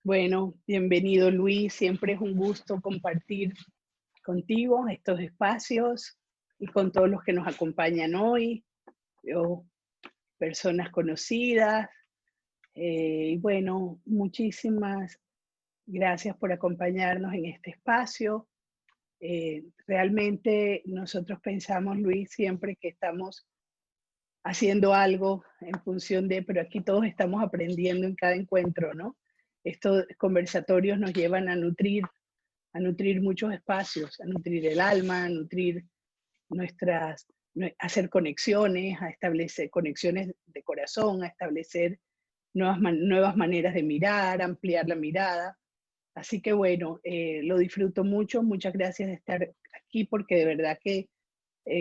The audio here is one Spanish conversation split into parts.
Bueno, bienvenido Luis, siempre es un gusto compartir contigo estos espacios y con todos los que nos acompañan hoy, o personas conocidas. Y bueno, muchísimas gracias por acompañarnos en este espacio. Realmente nosotros pensamos, Luis, siempre que estamos haciendo algo en función de, pero aquí todos estamos aprendiendo en cada encuentro, ¿no? Estos conversatorios nos llevan a nutrir muchos espacios, a nutrir el alma, a nutrir nuestras, hacer conexiones, a establecer conexiones de corazón, a establecer nuevas maneras de mirar, ampliar la mirada. Así que bueno, lo disfruto mucho. Muchas gracias de estar aquí porque de verdad que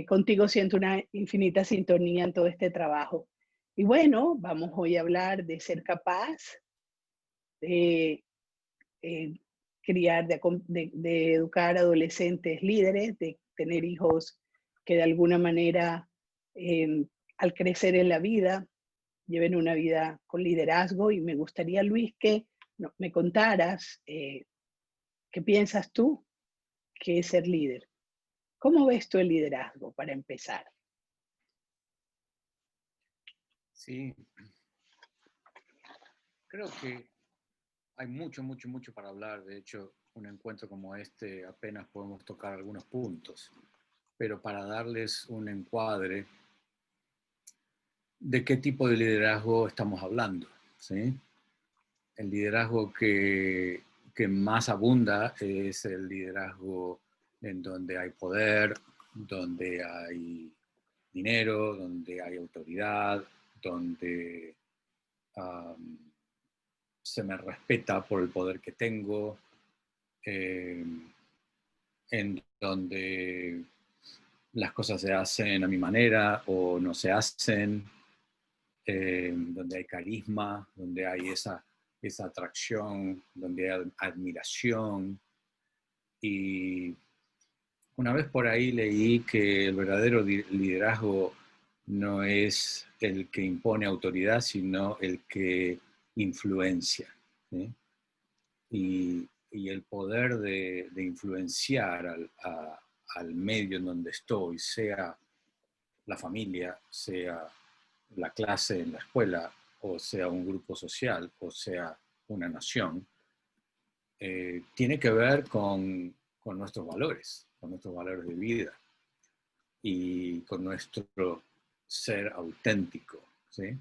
contigo siento una infinita sintonía en todo este trabajo. Y bueno, vamos hoy a hablar de ser capaz de eh, criar, de educar adolescentes líderes, de tener hijos que de alguna manera, al crecer en la vida, lleven una vida con liderazgo. Y me gustaría, Luis, que me contaras qué piensas tú que es ser líder. ¿Cómo ves tú el liderazgo para empezar? Sí, creo que hay mucho para hablar. De hecho, un encuentro como este apenas podemos tocar algunos puntos. Pero para darles un encuadre de qué tipo de liderazgo estamos hablando, ¿sí? El liderazgo que más abunda es el liderazgo en donde hay poder, donde hay dinero, donde hay autoridad, donde um, se me respeta por el poder que tengo, eh, en donde las cosas se hacen a mi manera o no se hacen, donde hay carisma, donde hay esa atracción, donde hay admiración. Y una vez por ahí leí que el verdadero liderazgo no es el que impone autoridad, sino el que influencia, ¿sí? Y el poder de influenciar al medio en donde estoy, sea la familia, sea la clase en la escuela, o sea un grupo social, o sea una nación, tiene que ver con nuestros valores de vida y con nuestro ser auténtico, ¿sí?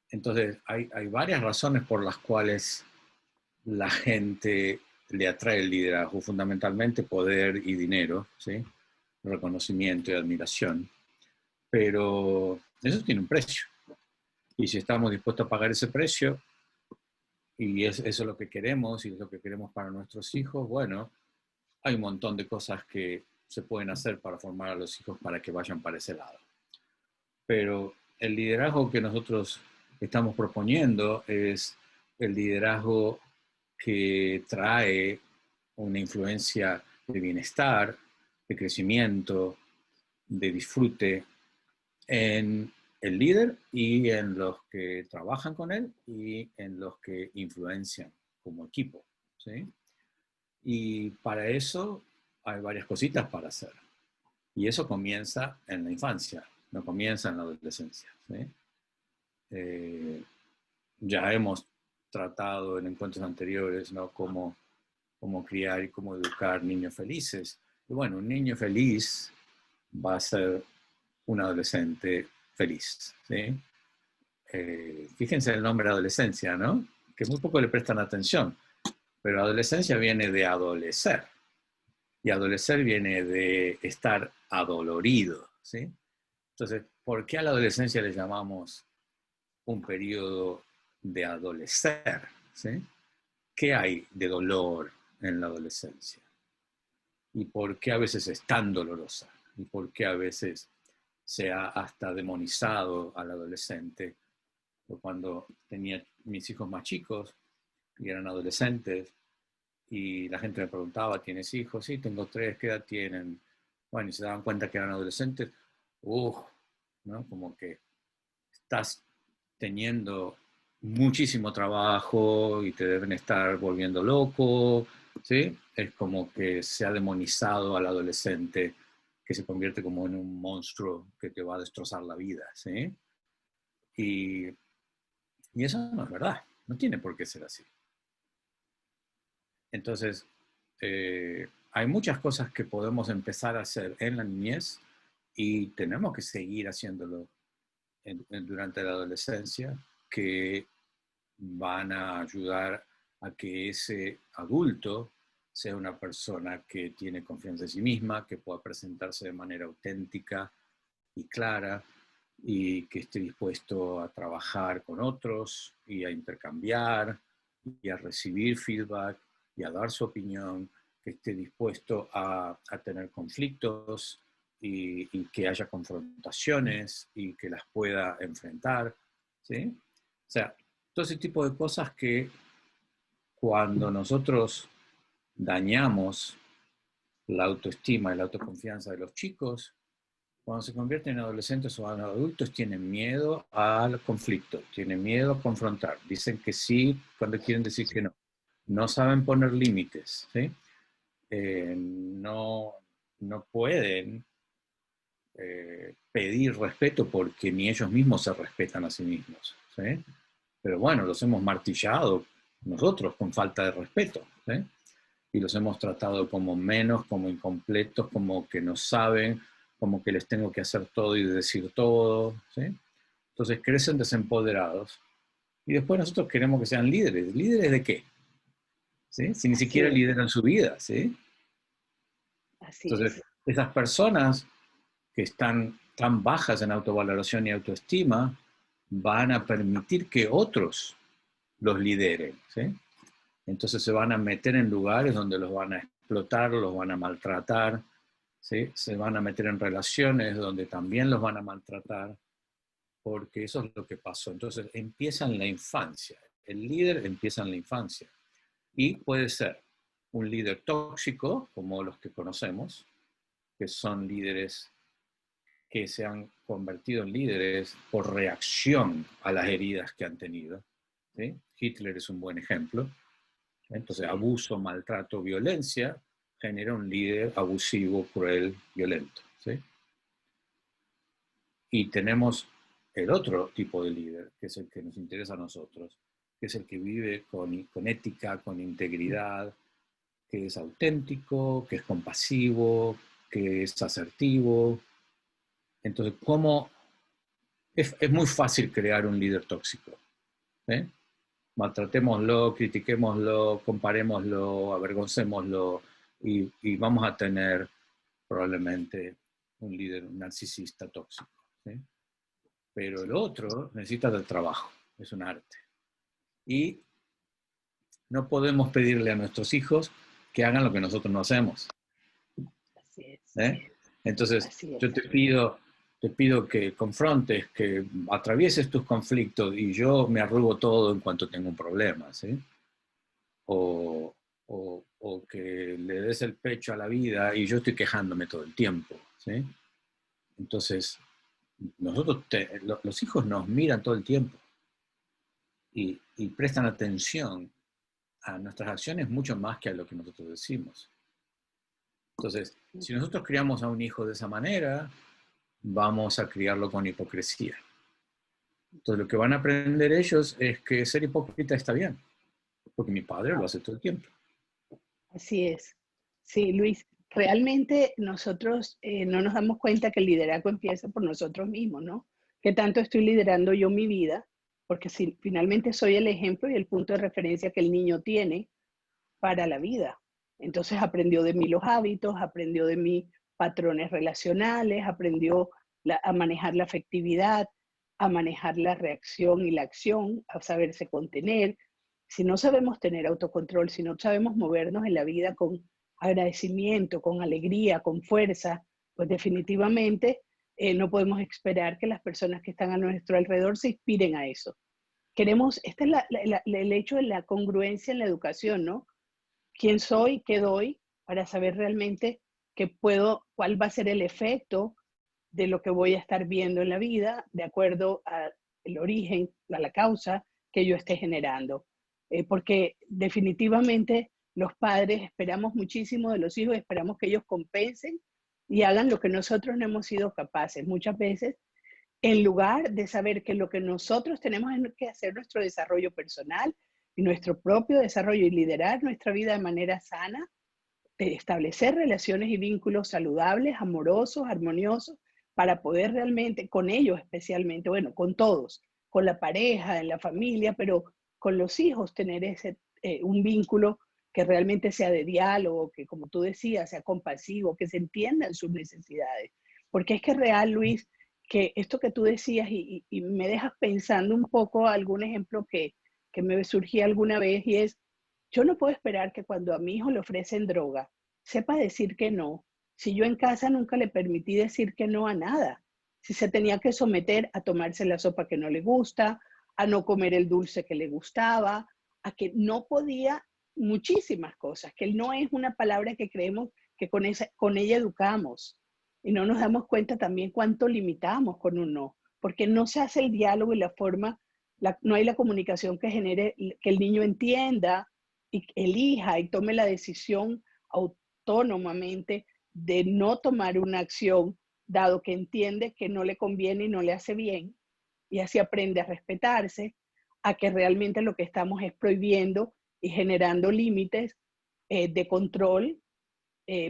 Entonces, hay varias razones por las cuales la gente le atrae el liderazgo, fundamentalmente poder y dinero, ¿sí? Reconocimiento y admiración, pero eso tiene un precio. Y si estamos dispuestos a pagar ese precio, y eso es lo que queremos, y es lo que queremos para nuestros hijos, bueno, hay un montón de cosas que se pueden hacer para formar a los hijos para que vayan para ese lado. Pero el liderazgo que nosotros estamos proponiendo es el liderazgo que trae una influencia de bienestar, de crecimiento, de disfrute en el líder y en los que trabajan con él y en los que influencian como equipo, ¿sí? Y para eso hay varias cositas para hacer. Y eso comienza en la infancia, no comienza en la adolescencia, ¿sí? Eh, ya hemos tratado en encuentros anteriores, ¿no? Cómo criar y cómo educar niños felices. Y bueno, un niño feliz va a ser un adolescente feliz, ¿sí? Fíjense el nombre adolescencia, ¿no? Que muy poco le prestan atención, pero adolescencia viene de adolecer, y adolecer viene de estar adolorido, ¿sí? Entonces, ¿por qué a la adolescencia le llamamos un periodo de adolecer? ¿Sí? ¿Qué hay de dolor en la adolescencia? ¿Y por qué a veces es tan dolorosa? ¿Y por qué a veces se ha hasta demonizado al adolescente? Yo cuando tenía mis hijos más chicos y eran adolescentes y la gente me preguntaba, ¿tienes hijos? Sí, tengo tres, ¿qué edad tienen? Bueno, y se daban cuenta que eran adolescentes, ¿no? Como que estás teniendo muchísimo trabajo y te deben estar volviendo loco, ¿sí? Es como que se ha demonizado al adolescente que se convierte como en un monstruo que te va a destrozar la vida, ¿sí? Y, y eso no es verdad, no tiene por qué ser así. Entonces, hay muchas cosas que podemos empezar a hacer en la niñez y tenemos que seguir haciéndolo durante la adolescencia, que van a ayudar a que ese adulto sea una persona que tiene confianza en sí misma, que pueda presentarse de manera auténtica y clara y que esté dispuesto a trabajar con otros y a intercambiar y a recibir feedback y a dar su opinión, que esté dispuesto a tener conflictos y que haya confrontaciones y que las pueda enfrentar, ¿sí? O sea, todo ese tipo de cosas que cuando nosotros dañamos la autoestima y la autoconfianza de los chicos, cuando se convierten en adolescentes o en adultos, tienen miedo al conflicto, tienen miedo a confrontar, dicen que sí cuando quieren decir que no, no saben poner límites, ¿sí? No, no pueden pedir respeto porque ni ellos mismos se respetan a sí mismos, ¿sí? Pero bueno, los hemos martillado nosotros con falta de respeto, ¿sí? Y los hemos tratado como menos, como incompletos, como que no saben, como que les tengo que hacer todo y decir todo, ¿sí? Entonces crecen desempoderados y después nosotros queremos que sean líderes. ¿Líderes de qué? ¿Sí? Si ni Así siquiera es, lideran su vida, ¿sí? así Entonces, es. esas personas que están tan bajas en autovaloración y autoestima van a permitir que otros los lideren, ¿sí? Entonces se van a meter en lugares donde los van a explotar, los van a maltratar, ¿sí? Se van a meter en relaciones donde también los van a maltratar, porque eso es lo que pasó. Entonces empieza en la infancia. El líder empieza en la infancia. Y puede ser un líder tóxico, como los que conocemos, que son líderes que se han convertido en líderes por reacción a las heridas que han tenido, ¿sí? Hitler es un buen ejemplo. Entonces, Sí, abuso, maltrato, violencia genera un líder abusivo, cruel, violento, ¿sí? Y tenemos el otro tipo de líder, que es el que nos interesa a nosotros, que es el que vive con ética, con integridad, que es auténtico, que es compasivo, que es asertivo. Entonces, ¿cómo? Es muy fácil crear un líder tóxico, ¿eh? Maltratémoslo, critiquémoslo, comparémoslo, avergoncémoslo y vamos a tener probablemente un líder narcisista tóxico, ¿sí? Pero el otro necesita del trabajo, es un arte. Y no podemos pedirle a nuestros hijos que hagan lo que nosotros no hacemos, así es, ¿eh? Entonces, así es. yo te pido que confrontes, que atravieses tus conflictos y yo me arrugo todo en cuanto tengo un problema, ¿sí? O, o que le des el pecho a la vida y yo estoy quejándome todo el tiempo, ¿sí? Entonces, los hijos nos miran todo el tiempo y prestan atención a nuestras acciones mucho más que a lo que nosotros decimos. Entonces, si nosotros criamos a un hijo de esa manera, vamos a criarlo con hipocresía. Entonces, lo que van a aprender ellos es que ser hipócrita está bien, porque mi padre lo hace todo el tiempo. Así es. Sí, Luis, realmente nosotros no nos damos cuenta que el liderazgo empieza por nosotros mismos, ¿no? ¿Qué tanto estoy liderando yo mi vida? Porque si finalmente soy el ejemplo y el punto de referencia que el niño tiene para la vida. Entonces aprendió de mí los hábitos, aprendió de mí patrones relacionales, aprendió a manejar la afectividad, a manejar la reacción y la acción, a saberse contener. Si no sabemos tener autocontrol, si no sabemos movernos en la vida con agradecimiento, con alegría, con fuerza, pues definitivamente no podemos esperar que las personas que están a nuestro alrededor se inspiren a eso. Queremos, este es el hecho de la congruencia en la educación, ¿no? ¿Quién soy? ¿Qué doy? Para saber realmente qué puedo, cuál va a ser el efecto de lo que voy a estar viendo en la vida, de acuerdo al origen, a la causa que yo esté generando. Porque definitivamente los padres esperamos muchísimo de los hijos, esperamos que ellos compensen y hagan lo que nosotros no hemos sido capaces. Muchas veces, en lugar de saber que lo que nosotros tenemos es que hacer nuestro desarrollo personal y nuestro propio desarrollo y liderar nuestra vida de manera sana, de establecer relaciones y vínculos saludables, amorosos, armoniosos, para poder realmente, con ellos especialmente, bueno, con todos, con la pareja, en la familia, pero con los hijos tener un vínculo que realmente sea de diálogo, que como tú decías, sea compasivo, que se entiendan sus necesidades. Porque es que es real, Luis, que esto que tú decías y me dejas pensando un poco algún ejemplo que me surgía alguna vez y es, yo no puedo esperar que cuando a mi hijo le ofrecen droga, sepa decir que no, si yo en casa nunca le permití decir que no a nada, si se tenía que someter a tomarse la sopa que no le gusta, a no comer el dulce que le gustaba, a que no podía muchísimas cosas, que el no es una palabra que creemos que con ella educamos y no nos damos cuenta también cuánto limitamos con un no, porque no se hace el diálogo y la forma, no hay la comunicación que genere que el niño entienda y elija y tome la decisión autónomamente de no tomar una acción, dado que entiende que no le conviene y no le hace bien, y así aprende a respetarse, a que realmente lo que estamos es prohibiendo y generando límites de control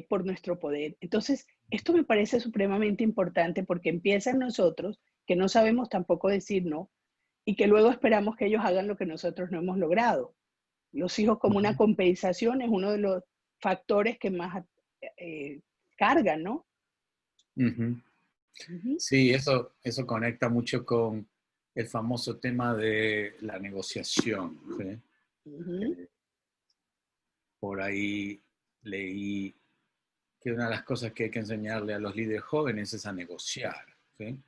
por nuestro poder. Entonces, esto me parece supremamente importante porque empieza en nosotros, que no sabemos tampoco decir no, y que luego esperamos que ellos hagan lo que nosotros no hemos logrado. Los hijos como una compensación es uno de los factores que más eh, cargan, ¿no? Ujú. Ujú, Sí, eso conecta mucho con el famoso tema de la negociación, ¿sí? ujú, Eh, por ahí leí que una de las cosas que hay que enseñarle a los líderes jóvenes es a negociar, ¿sí?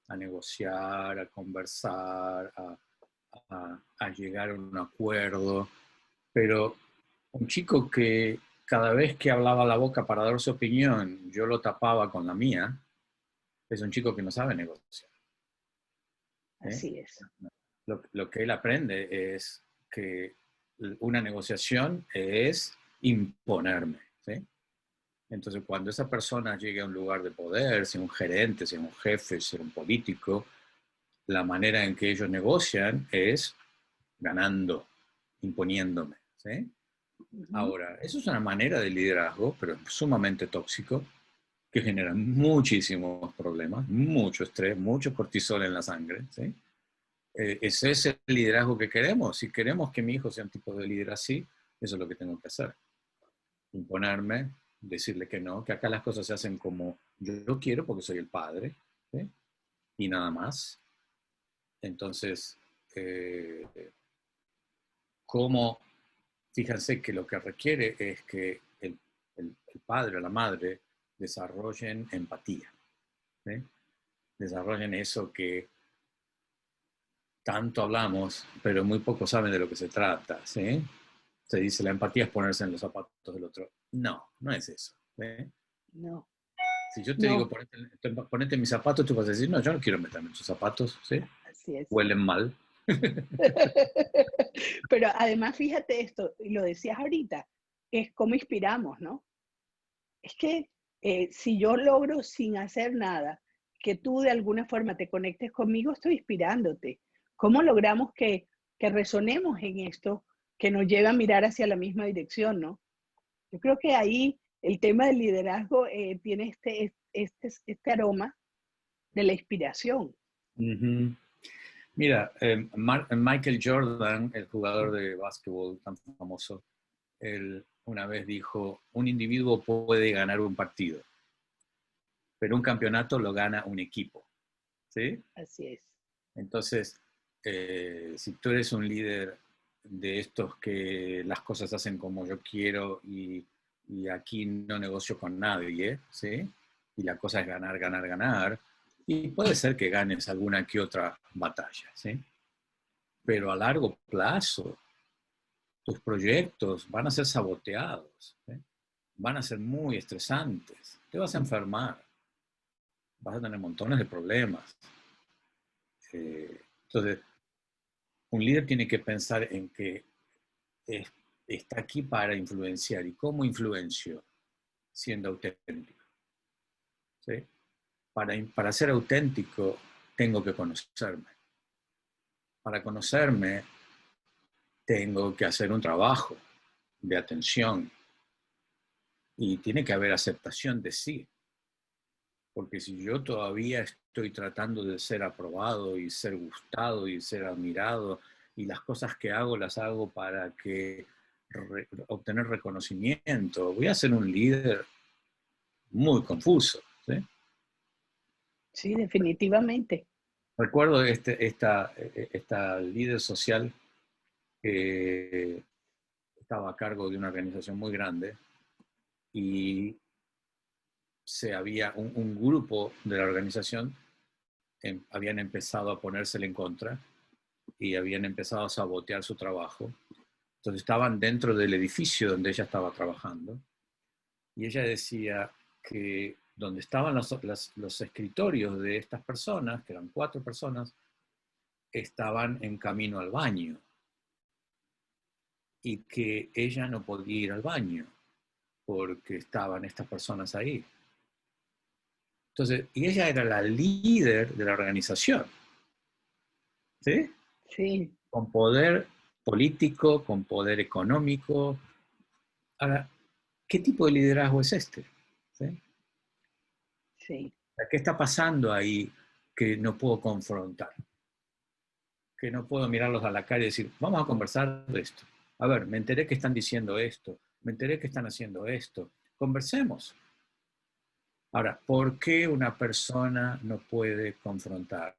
A negociar, a conversar, a llegar a un acuerdo. Pero un chico que cada vez que hablaba la boca para dar su opinión, yo lo tapaba con la mía, es un chico que no sabe negociar. ¿Sí? así es. Lo que él aprende es que una negociación es imponerme. ¿Sí? Entonces, cuando esa persona llegue a un lugar de poder, sea un gerente, sea un jefe, sea un político, la manera en que ellos negocian es ganando, imponiéndome. ¿Sí? Ujú, Ahora, eso es una manera de liderazgo, pero sumamente tóxico, que genera muchísimos problemas, mucho estrés, mucho cortisol en la sangre. ¿Sí? ¿Ese es el liderazgo que queremos? Si queremos que mi hijo sea un tipo de líder así, eso es lo que tengo que hacer. Imponerme, decirle que no, que acá las cosas se hacen como yo quiero porque soy el padre, ¿sí? Y nada más. Entonces, eh, ¿cómo? Fíjense que lo que requiere es que el padre o la madre desarrollen empatía, ¿sí? Desarrollen eso que tanto hablamos, pero muy pocos saben de lo que se trata, ¿sí? Se dice la empatía es ponerse en los zapatos del otro. No, no es eso. ¿Sí? no, Si yo te digo no, ponete en mis zapatos, tú vas a decir, no, yo no quiero meterme en tus zapatos, ¿sí? así es. Huelen mal. Pero además, fíjate esto, y lo decías ahorita, es cómo inspiramos, ¿no? Es que si yo logro sin hacer nada, que tú de alguna forma te conectes conmigo, estoy inspirándote. ¿Cómo logramos que resonemos en esto que nos lleva a mirar hacia la misma dirección, ¿no? Yo creo que ahí el tema del liderazgo tiene este aroma de la inspiración. Ujú. Mira, Michael Jordan, el jugador de básquetbol tan famoso, él una vez dijo, un individuo puede ganar un partido, pero un campeonato lo gana un equipo. ¿Sí? Así es. Entonces, si tú eres un líder de estos que las cosas hacen como yo quiero y aquí no negocio con nadie, ¿sí? Y la cosa es ganar, ganar, ganar, y puede ser que ganes alguna que otra batalla, ¿sí? Pero a largo plazo, tus proyectos van a ser saboteados, ¿sí? Van a ser muy estresantes, te vas a enfermar, vas a tener montones de problemas. Entonces, un líder tiene que pensar en que está aquí para influenciar. ¿Y cómo influencio? Siendo auténtico. ¿Sí? Para ser auténtico tengo que conocerme. Para conocerme tengo que hacer un trabajo de atención y tiene que haber aceptación de sí. Porque si yo todavía estoy tratando de ser aprobado y ser gustado y ser admirado y las cosas que hago las hago para que obtener reconocimiento, voy a ser un líder muy confuso. ¿Sí? Sí, definitivamente. Recuerdo esta líder social que estaba a cargo de una organización muy grande y había un grupo de la organización, habían empezado a ponérsele en contra y habían empezado a sabotear su trabajo. Entonces estaban dentro del edificio donde ella estaba trabajando y ella decía que donde estaban los escritorios de estas personas, que eran 4 personas, estaban en camino al baño y que ella no podía ir al baño porque estaban estas personas ahí. Entonces, y ella era la líder de la organización, ¿sí? Sí, Con poder político, con poder económico. Ahora, ¿qué tipo de liderazgo es este? ¿Sí? sí. ¿Qué está pasando ahí que no puedo confrontar? Que no puedo mirarlos a la cara y decir, vamos a conversar de esto. A ver, me enteré que están diciendo esto, me enteré que están haciendo esto. Conversemos. Ahora, ¿por qué una persona no puede confrontar?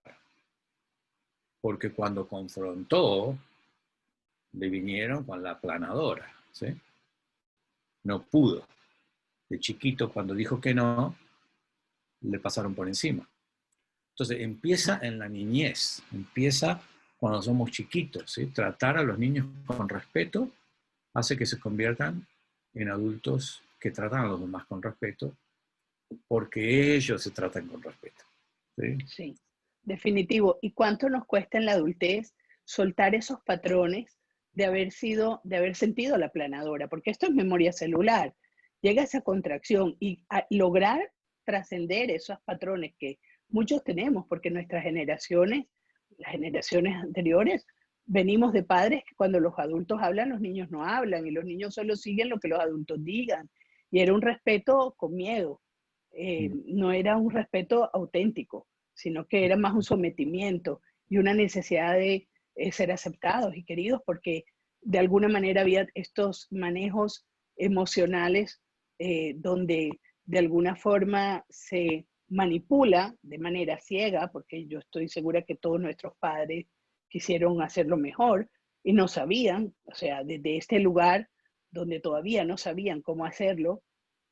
Porque cuando confrontó, le vinieron con la aplanadora, ¿sí? No pudo. De chiquito, cuando dijo que no, le pasaron por encima. Entonces, empieza en la niñez, empieza cuando somos chiquitos, ¿sí? Tratar a los niños con respeto hace que se conviertan en adultos que tratan a los demás con respeto, porque ellos se tratan con respeto, ¿sí? Sí, definitivo. ¿Y cuánto nos cuesta en la adultez soltar esos patrones de haber sido, de haber sentido la planadora? Porque esto es memoria celular. Llega esa contracción y lograr trascender esos patrones que muchos tenemos, porque nuestras generaciones, las generaciones anteriores, venimos de padres que cuando los adultos hablan, los niños no hablan y los niños solo siguen lo que los adultos digan. Y era un respeto con miedo, no era un respeto auténtico, sino que era más un sometimiento y una necesidad de ser aceptados y queridos, porque de alguna manera había estos manejos emocionales donde de alguna forma se manipula de manera ciega, porque yo estoy segura que todos nuestros padres quisieron hacerlo mejor y no sabían, o sea, desde este lugar donde todavía no sabían cómo hacerlo,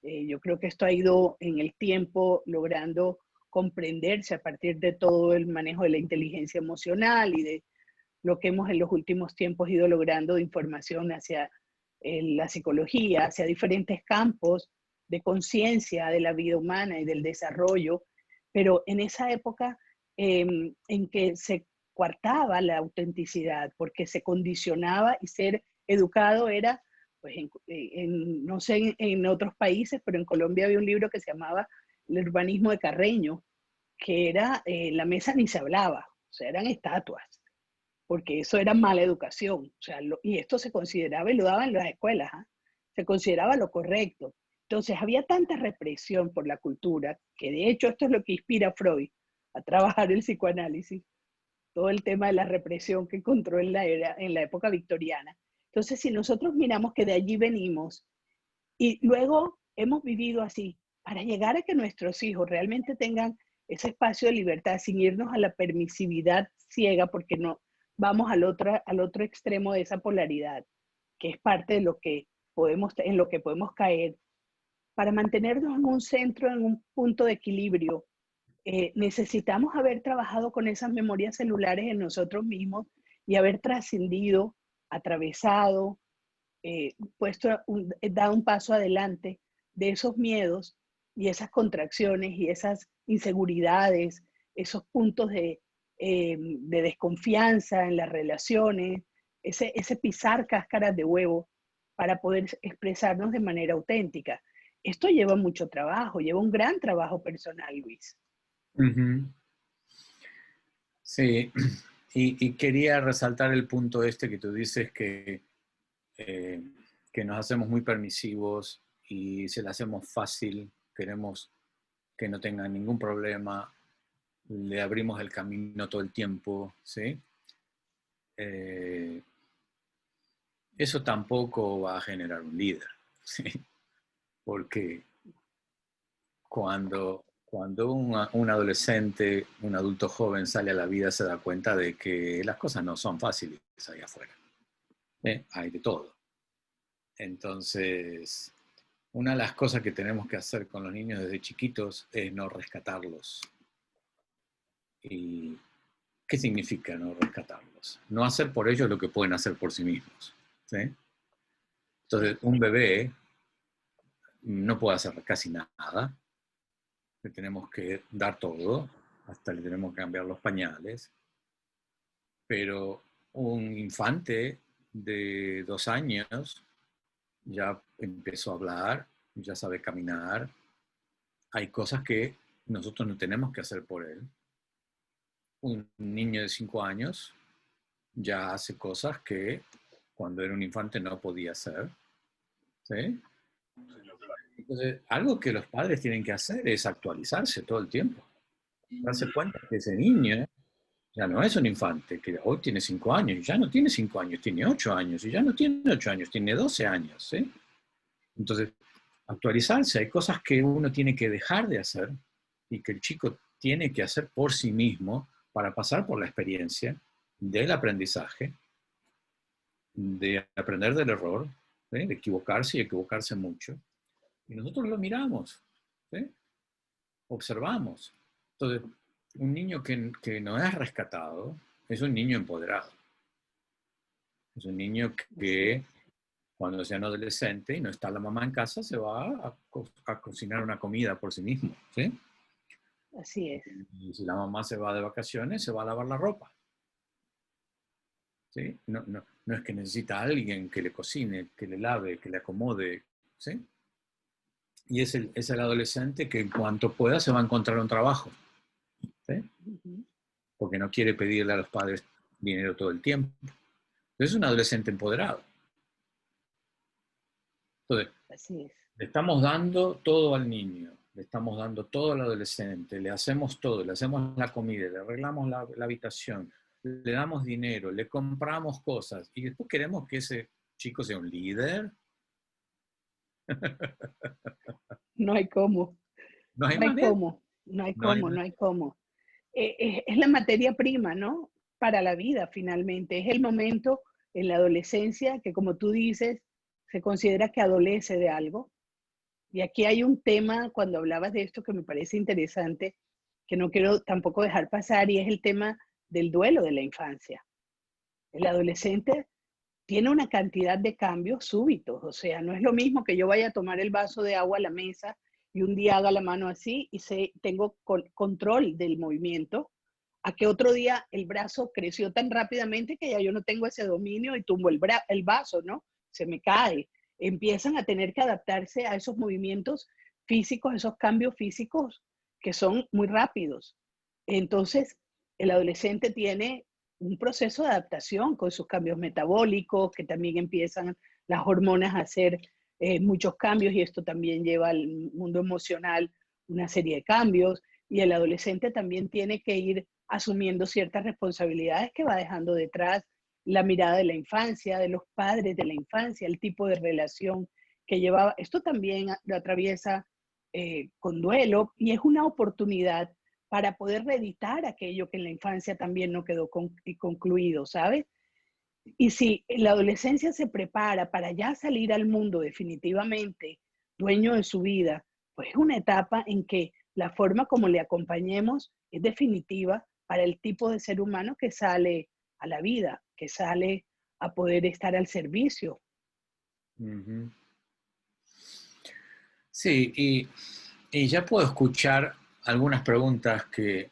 yo creo que esto ha ido en el tiempo logrando comprenderse a partir de todo el manejo de la inteligencia emocional y de lo que hemos en los últimos tiempos ido logrando de información hacia la psicología, hacia diferentes campos de conciencia de la vida humana y del desarrollo. Pero en esa época en que se coartaba la autenticidad, porque se condicionaba y ser educado era, pues no sé en otros países, pero en Colombia había un libro que se llamaba El urbanismo de Carreño, que era la mesa ni se hablaba, o sea, eran estatuas, porque eso era mala educación, o sea, y esto se consideraba y lo daban en las escuelas, ¿eh? Se consideraba lo correcto. Entonces había tanta represión por la cultura, que de hecho esto es lo que inspira a Freud a trabajar el psicoanálisis, todo el tema de la represión que encontró en la época victoriana. Entonces, si nosotros miramos que de allí venimos y luego hemos vivido así, para llegar a que nuestros hijos realmente tengan ese espacio de libertad sin irnos a la permisividad ciega, porque no vamos al otro extremo de esa polaridad, que es parte de lo que podemos, en lo que podemos caer, para mantenernos en un centro, en un punto de equilibrio. Necesitamos haber trabajado con esas memorias celulares en nosotros mismos y haber trascendido, atravesado, dado un paso adelante de esos miedos y esas contracciones y esas inseguridades, esos puntos de desconfianza en las relaciones, ese pisar cáscaras de huevo para poder expresarnos de manera auténtica. Esto lleva mucho trabajo, lleva un gran trabajo personal, Luis. Ujú. Sí, y quería resaltar el punto este que tú dices eh, que nos hacemos muy permisivos y se le hacemos fácil, queremos que no tengan ningún problema, le abrimos el camino todo el tiempo, ¿sí? Eh, Eso tampoco va a generar un líder, ¿sí? Porque cuando un adolescente, un adulto joven sale a la vida se da cuenta de que las cosas no son fáciles ahí afuera. Hay de todo. Entonces, una de las cosas que tenemos que hacer con los niños desde chiquitos es no rescatarlos. ¿Y qué significa no rescatarlos? No hacer por ellos lo que pueden hacer por sí mismos, ¿sí? Entonces, un bebé no puede hacer casi nada. Le tenemos que dar todo, hasta le tenemos que cambiar los pañales. Pero un infante de 2 años ya empezó a hablar, ya sabe caminar. Hay cosas que nosotros no tenemos que hacer por él. Un niño de 5 años ya hace cosas que cuando era un infante no podía hacer, ¿sí? Entonces, algo que los padres tienen que hacer es actualizarse todo el tiempo. Darse cuenta que ese niño ya no es un infante, que hoy tiene 5 años, y ya no tiene 5 años, tiene 8 años, y ya no tiene 8 años, tiene 12 años, ¿sí? Entonces, actualizarse, hay cosas que uno tiene que dejar de hacer y que el chico tiene que hacer por sí mismo para pasar por la experiencia del aprendizaje, de aprender del error, ¿sí? De equivocarse y equivocarse mucho. Y nosotros lo miramos, ¿sí? Observamos. Entonces, un niño que no es rescatado es un niño empoderado. Es un niño que cuando sea un adolescente y no está la mamá en casa, se va a cocinar una comida por sí mismo, ¿sí? Así es. Y si la mamá se va de vacaciones, se va a lavar la ropa, ¿sí? No es que necesita a alguien que le cocine, que le lave, que le acomode, ¿sí? Y es el adolescente que en cuanto pueda se va a encontrar un trabajo, ¿sí? Ujú. Porque no quiere pedirle a los padres dinero todo el tiempo. Es un adolescente empoderado. Entonces, Así es. le estamos dando todo al niño, le estamos dando todo al adolescente, le hacemos todo, le hacemos la comida, le arreglamos la habitación, le damos dinero, le compramos cosas y después queremos que ese chico sea un líder. No hay cómo, No hay no hay manera, cómo, no hay no hay cómo, no manera. hay cómo. Es la materia prima, ¿no? Para la vida, finalmente. Es el momento en la adolescencia que, como tú dices, se considera que adolece de algo. Y aquí hay un tema, cuando hablabas de esto, que me parece interesante, que no quiero tampoco dejar pasar, y es el tema del duelo de la infancia. El adolescente tiene una cantidad de cambios súbitos, o sea, no es lo mismo que yo vaya a tomar el vaso de agua a la mesa y un día haga la mano así y tengo control del movimiento, a que otro día el brazo creció tan rápidamente que ya yo no tengo ese dominio y tumbo el vaso, ¿no? Se me cae. Empiezan a tener que adaptarse a esos movimientos físicos, esos cambios físicos que son muy rápidos. Entonces, el adolescente tiene un proceso de adaptación con sus cambios metabólicos, que también empiezan las hormonas a hacer muchos cambios y esto también lleva al mundo emocional una serie de cambios y el adolescente también tiene que ir asumiendo ciertas responsabilidades que va dejando detrás, la mirada de la infancia, de los padres de la infancia, el tipo de relación que llevaba. Esto también lo atraviesa con duelo y es una oportunidad para poder reeditar aquello que en la infancia también no quedó concluido, ¿sabes? Y si la adolescencia se prepara para ya salir al mundo definitivamente, dueño de su vida, pues es una etapa en que la forma como le acompañemos es definitiva para el tipo de ser humano que sale a la vida, que sale a poder estar al servicio. Ujú. Sí, y ya puedo escuchar algunas preguntas que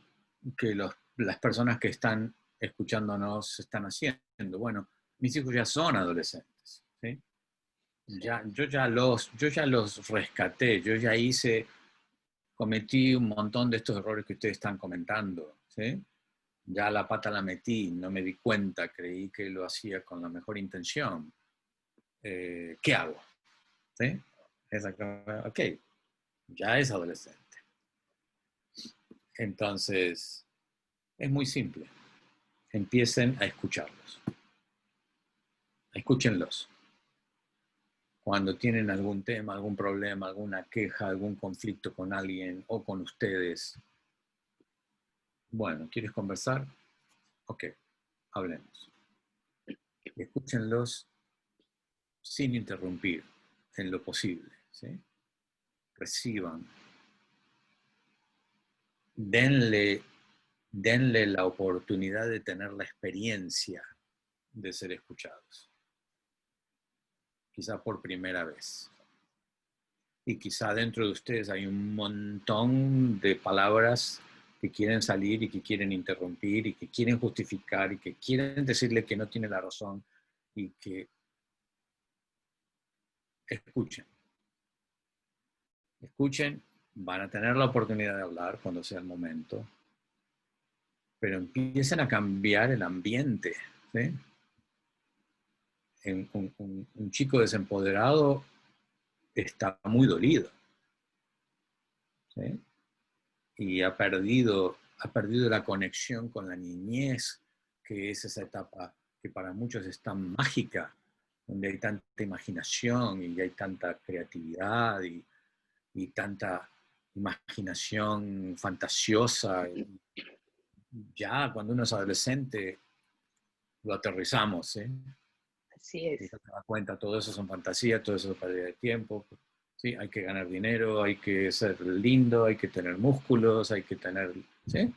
los las personas que están escuchándonos están haciendo? Bueno, mis hijos ya son adolescentes, ¿sí? Yo ya los rescaté, cometí un montón de estos errores que ustedes están comentando, ¿sí? Ya la pata la metí, no me di cuenta, creí que lo hacía con la mejor intención. ¿Qué hago? ¿Sí? Ok, ya es adolescente. Entonces, es muy simple. Empiecen a escucharlos. Escúchenlos. Cuando tienen algún tema, algún problema, alguna queja, algún conflicto con alguien o con ustedes. Bueno, ¿quieres conversar? Ok, hablemos. Escúchenlos sin interrumpir en lo posible, ¿sí? Reciban. Denle la oportunidad de tener la experiencia de ser escuchados. Quizá por primera vez. Y quizá dentro de ustedes hay un montón de palabras que quieren salir y que quieren interrumpir y que quieren justificar y que quieren decirle que no tiene la razón y que escuchen. Escuchen, van a tener la oportunidad de hablar cuando sea el momento, pero empiecen a cambiar el ambiente, ¿sí? Un chico desempoderado está muy dolido, ¿sí? Y ha perdido la conexión con la niñez, que es esa etapa que para muchos es tan mágica, donde hay tanta imaginación y hay tanta creatividad y tanta imaginación fantasiosa. Ya cuando uno es adolescente, lo aterrizamos, ¿sí? Así es. Y se da cuenta, todo eso son fantasías, todo eso es pérdida de tiempo. ¿Sí? Hay que ganar dinero, hay que ser lindo, hay que tener músculos, hay que tener... ¿sí? Sí, hay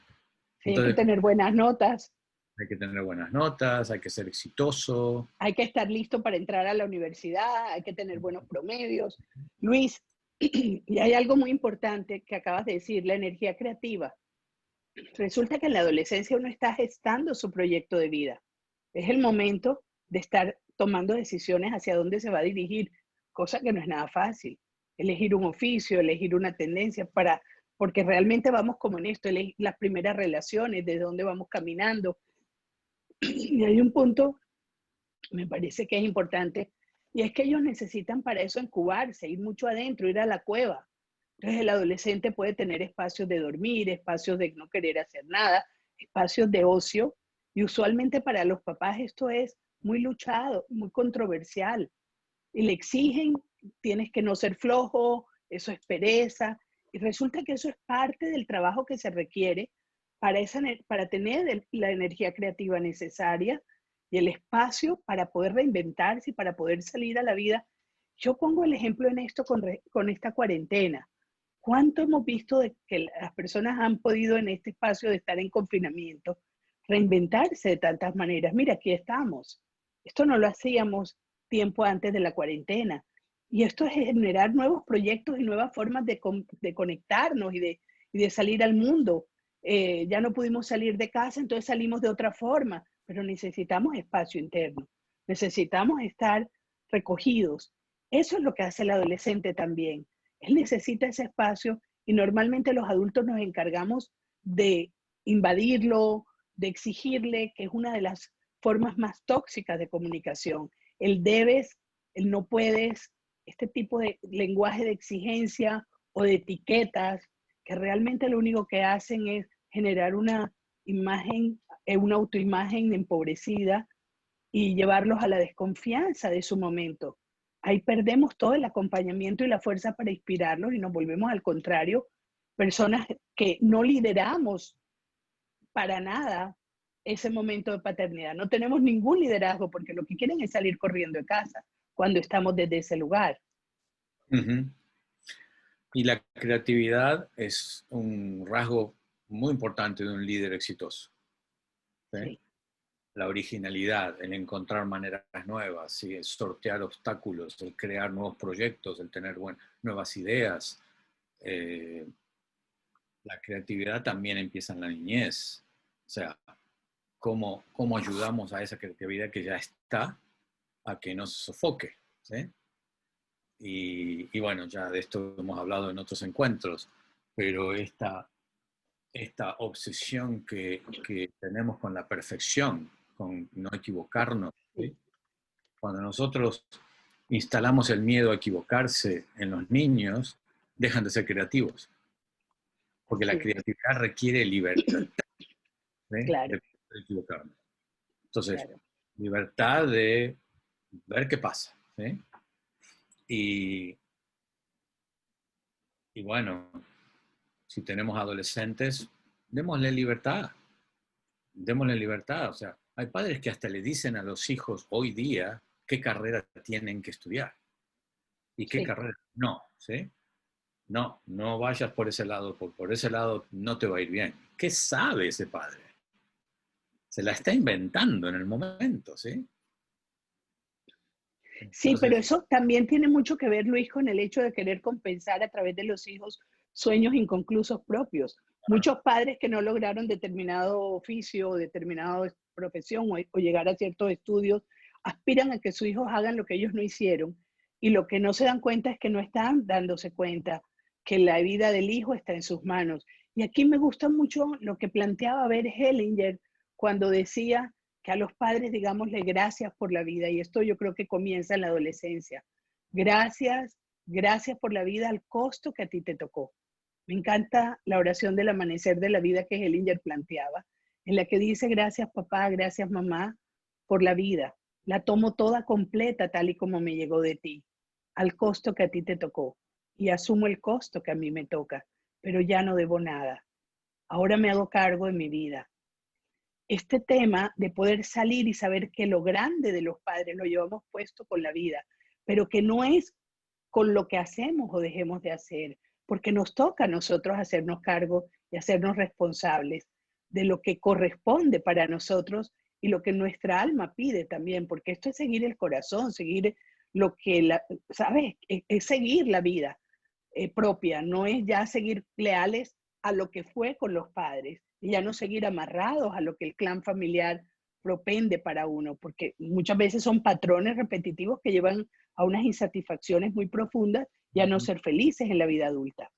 que Entonces, tener buenas notas. hay que tener buenas notas, hay que ser exitoso. Hay que estar listo para entrar a la universidad, hay que tener buenos promedios. Luis, y hay algo muy importante que acabas de decir, la energía creativa. Resulta que en la adolescencia uno está gestando su proyecto de vida. Es el momento de estar tomando decisiones hacia dónde se va a dirigir, cosa que no es nada fácil. Elegir un oficio, elegir una tendencia porque realmente vamos como en esto, las primeras relaciones, de dónde vamos caminando. Y hay un punto, me parece que es importante, y es que ellos necesitan para eso incubarse, ir mucho adentro, ir a la cueva. Entonces el adolescente puede tener espacios de dormir, espacios de no querer hacer nada, espacios de ocio, y usualmente para los papás esto es muy luchado, muy controversial, y le exigen, tienes que no ser flojo, eso es pereza, y resulta que eso es parte del trabajo que se requiere para tener la energía creativa necesaria y el espacio para poder reinventarse y para poder salir a la vida. Yo pongo el ejemplo en esto con esta cuarentena. ¿Cuánto hemos visto de que las personas han podido en este espacio de estar en confinamiento reinventarse de tantas maneras? Mira, aquí estamos. Esto no lo hacíamos tiempo antes de la cuarentena. Y esto es generar nuevos proyectos y nuevas formas de conectarnos y de salir al mundo. Ya no pudimos salir de casa, entonces salimos de otra forma, pero necesitamos espacio interno, necesitamos estar recogidos. Eso es lo que hace el adolescente también. Él necesita ese espacio y normalmente los adultos nos encargamos de invadirlo, de exigirle, que es una de las formas más tóxicas de comunicación. El debes, el no puedes, este tipo de lenguaje de exigencia o de etiquetas que realmente lo único que hacen es generar una imagen, una autoimagen empobrecida y llevarlos a la desconfianza de su momento. Ahí perdemos todo el acompañamiento y la fuerza para inspirarlos y nos volvemos al contrario, personas que no lideramos para nada ese momento de paternidad. No tenemos ningún liderazgo porque lo que quieren es salir corriendo de casa cuando estamos desde ese lugar. Uh-huh. Y la creatividad es un rasgo muy importante de un líder exitoso. ¿Sí? Sí. La originalidad, el encontrar maneras nuevas, ¿sí? El sortear obstáculos, el crear nuevos proyectos, el tener nuevas ideas. La creatividad también empieza en la niñez. sea, cómo ayudamos a esa creatividad que ya está a que no se sofoque, ¿sí? Y bueno, ya de esto hemos hablado en otros encuentros, pero esta obsesión que tenemos con la perfección, con no equivocarnos, ¿sí? Cuando nosotros instalamos el miedo a equivocarse en los niños, dejan de ser creativos, porque la Sí, creatividad requiere libertad, ¿sí? claro, De poder equivocarnos. Entonces, claro. libertad de ver qué pasa, ¿sí? Y, y bueno, si tenemos adolescentes, démosle libertad, démosle libertad. O sea, hay padres que hasta le dicen a los hijos hoy día qué carrera tienen que estudiar y qué Sí. carrera no, ¿sí? No, no vayas por ese lado, por ese lado no te va a ir bien. ¿Qué sabe ese padre? Se la está inventando en el momento, ¿sí? Sí, pero Entonces, eso también tiene mucho que ver, Luis, con el hecho de querer compensar a través de los hijos sueños inconclusos propios. Muchos padres que no lograron determinado oficio o determinada profesión o llegar a ciertos estudios aspiran a que sus hijos hagan lo que ellos no hicieron y lo que no se dan cuenta es que no están dándose cuenta que la vida del hijo está en sus manos. Y aquí me gusta mucho lo que planteaba Bert Hellinger cuando decía que a los padres digámosle gracias por la vida. Y esto yo creo que comienza en la adolescencia. Gracias, gracias por la vida al costo que a ti te tocó. Me encanta la oración del amanecer de la vida que Hellinger planteaba, en la que dice gracias papá, gracias mamá por la vida. La tomo toda completa tal y como me llegó de ti, al costo que a ti te tocó. Y asumo el costo que a mí me toca, pero ya no debo nada. Ahora me hago cargo de mi vida. Este tema de poder salir y saber que lo grande de los padres lo llevamos puesto con la vida, pero que no es con lo que hacemos o dejemos de hacer, porque nos toca a nosotros hacernos cargo y hacernos responsables de lo que corresponde para nosotros y lo que nuestra alma pide también, porque esto es seguir el corazón, seguir lo que, ¿sabes? Es seguir la vida propia, no es ya seguir leales a lo que fue con los padres y ya no seguir amarrados a lo que el clan familiar propende para uno, porque muchas veces son patrones repetitivos que llevan a unas insatisfacciones muy profundas y a no ser felices en la vida adulta.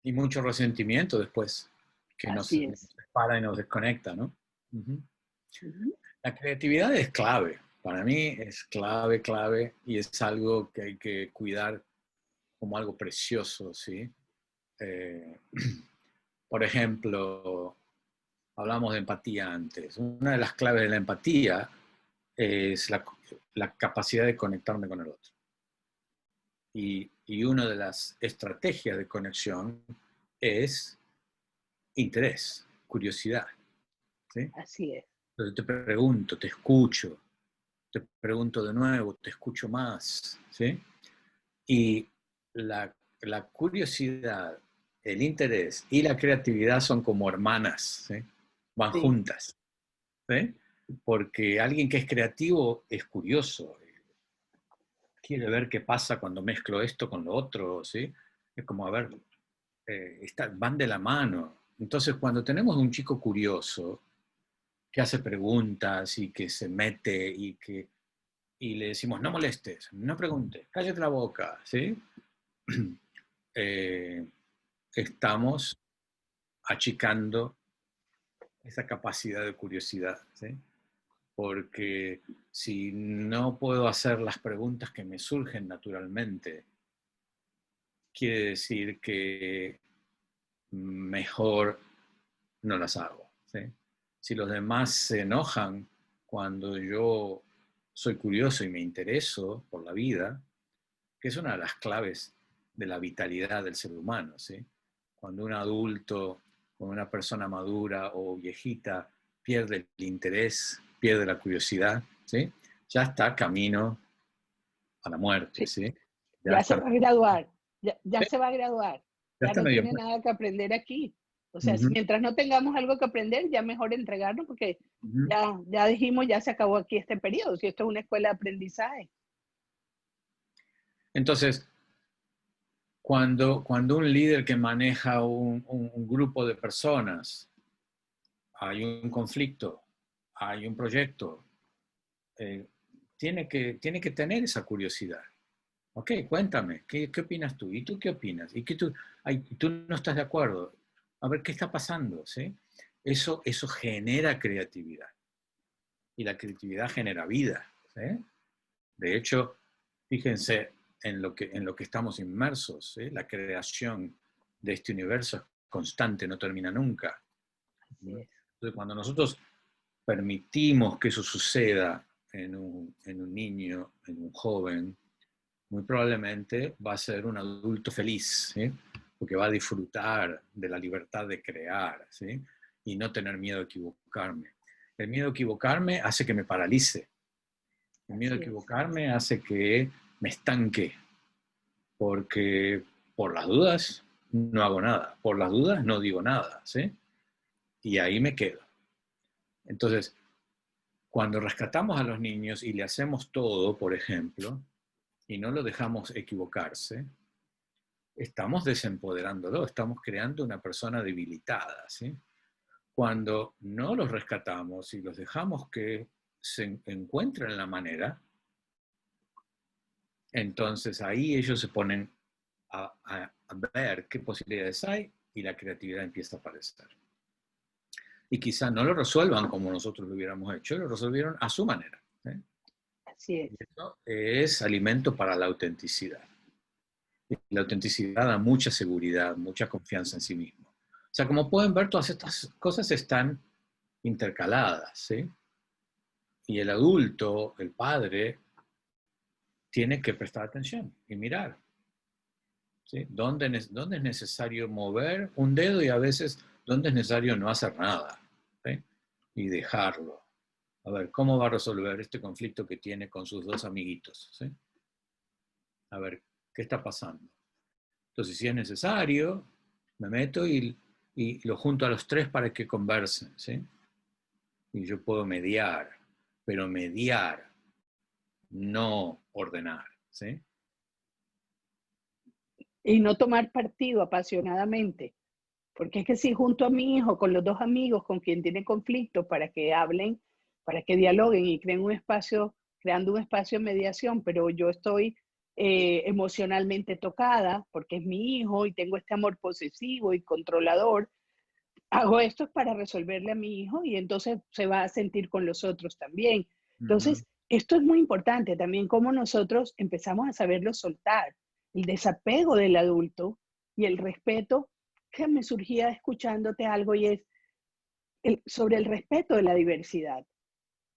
y mucho resentimiento después, que Así nos es. separa y nos desconecta, ¿no? Uh-huh. Uh -huh. La creatividad es clave, para mí es clave, clave, y es algo que hay que cuidar como algo precioso, ¿sí? Eh, por ejemplo, hablamos de empatía antes. Una de las claves de la empatía es la capacidad de conectarme con el otro. Y una de las estrategias de conexión es interés, curiosidad, ¿sí? Así es. Entonces te pregunto, te escucho, te pregunto de nuevo, te escucho más, ¿sí? Y la curiosidad, el interés y la creatividad son como hermanas, ¿sí? Van Sí. juntas, ¿sí? Porque alguien que es creativo es curioso, quiere ver qué pasa cuando mezclo esto con lo otro, ¿sí? Es como, a ver, van de la mano. Entonces, cuando tenemos un chico curioso que hace preguntas y que se mete y le decimos, no molestes, no preguntes, cállate la boca, ¿sí? Eh, estamos achicando esa capacidad de curiosidad, ¿sí? Porque si no puedo hacer las preguntas que me surgen naturalmente, quiere decir que mejor no las hago, ¿sí? Si los demás se enojan cuando yo soy curioso y me intereso por la vida, que es una de las claves de la vitalidad del ser humano, ¿sí? Cuando un adulto, cuando una persona madura o viejita pierde el interés, pierde la curiosidad, ¿sí? Ya está camino a la muerte, Sí. ¿sí? Ya Ya se está, va a graduar, ya ¿sí? se va a graduar, Ya ya está no medio tiene muerto. nada que aprender aquí. O sea, Uh-huh, mientras no tengamos algo que aprender, ya mejor entregarnos porque uh-huh. ya dijimos, ya se acabó aquí este periodo, si esto es una escuela de aprendizaje. Entonces, cuando un líder que maneja un grupo de personas hay un conflicto, hay un proyecto, tiene que tener esa curiosidad. Ok, cuéntame, ¿qué opinas tú? ¿Y tú qué opinas? ¿Y tú no estás de acuerdo? A ver, ¿qué está pasando? ¿Sí? Eso genera creatividad. Y la creatividad genera vida. ¿Sí? De hecho, fíjense en lo que estamos inmersos. ¿Sí? La creación de este universo es constante, no termina nunca. Así es. Entonces, cuando nosotros permitimos que eso suceda en un niño, en un joven, muy probablemente va a ser un adulto feliz, ¿sí? Porque va a disfrutar de la libertad de crear, ¿sí? Y no tener miedo a equivocarme. El miedo a equivocarme hace que me paralice. El miedo a Así es. equivocarme hace que me estanque, porque por las dudas no hago nada, por las dudas no digo nada, ¿sí? Y ahí me quedo. Entonces, cuando rescatamos a los niños y le hacemos todo, por ejemplo, y no lo dejamos equivocarse, estamos desempoderándolo, estamos creando una persona debilitada, ¿sí? Cuando no los rescatamos y los dejamos que se encuentren la manera, entonces ahí ellos se ponen a ver qué posibilidades hay y la creatividad empieza a aparecer. Y quizá no lo resuelvan como nosotros lo hubiéramos hecho, lo resolvieron a su manera. ¿Eh? Así es. Y eso es alimento para la autenticidad. Y la autenticidad da mucha seguridad, mucha confianza en sí mismo. O sea, como pueden ver, todas estas cosas están intercaladas, ¿sí? Y el adulto, el padre, tiene que prestar atención y mirar, ¿sí? ¿Dónde es necesario mover un dedo y a veces dónde es necesario no hacer nada, ¿sí? Y dejarlo. A ver, ¿cómo va a resolver este conflicto que tiene con sus dos amiguitos, ¿sí? A ver, ¿qué está pasando? Entonces, si es necesario, me meto y lo junto a los tres para que conversen, ¿sí? Y yo puedo mediar, pero mediar, no ordenar, ¿sí? Y no tomar partido apasionadamente. Porque es que si junto a mi hijo, con los dos amigos con quien tiene conflicto, para que hablen, para que dialoguen y creen un espacio, creando un espacio de mediación, pero yo estoy emocionalmente tocada porque es mi hijo y tengo este amor posesivo y controlador, hago esto para resolverle a mi hijo y entonces se va a sentir con los otros también. Ujú. Entonces, esto es muy importante también, cómo nosotros empezamos a saberlo soltar, el desapego del adulto y el respeto que me surgía escuchándote algo y es sobre el respeto de la diversidad.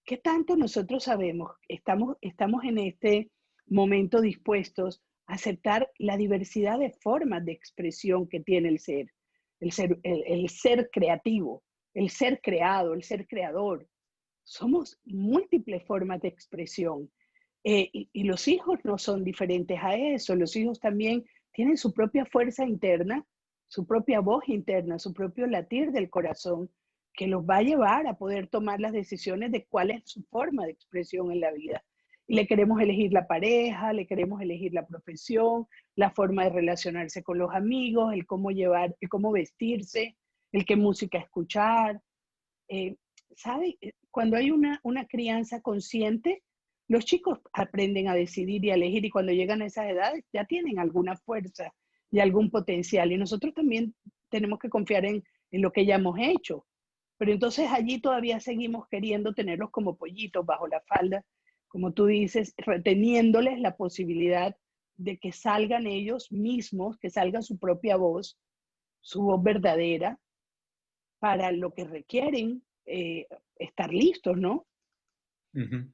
¿Qué tanto nosotros sabemos? Estamos en este momento dispuestos a aceptar la diversidad de formas de expresión que tiene el ser creativo, el ser creado, el ser creador. Somos múltiples formas de expresión. Y los hijos no son diferentes a eso. Los hijos también tienen su propia fuerza interna, su propia voz interna, su propio latir del corazón, que los va a llevar a poder tomar las decisiones de cuál es su forma de expresión en la vida. Y le queremos elegir la pareja, le queremos elegir la profesión, la forma de relacionarse con los amigos, el cómo llevar, el cómo vestirse, el qué música escuchar. Eh, ¿Sabe? Cuando hay una crianza consciente, los chicos aprenden a decidir y a elegir y cuando llegan a esas edades ya tienen alguna fuerza y algún potencial. Y nosotros también tenemos que confiar en lo que ya hemos hecho. Pero entonces allí todavía seguimos queriendo tenerlos como pollitos bajo la falda, como tú dices, reteniéndoles la posibilidad de que salgan ellos mismos, que salga su propia voz, su voz verdadera, para lo que requieren estar listos, ¿no? Ujú.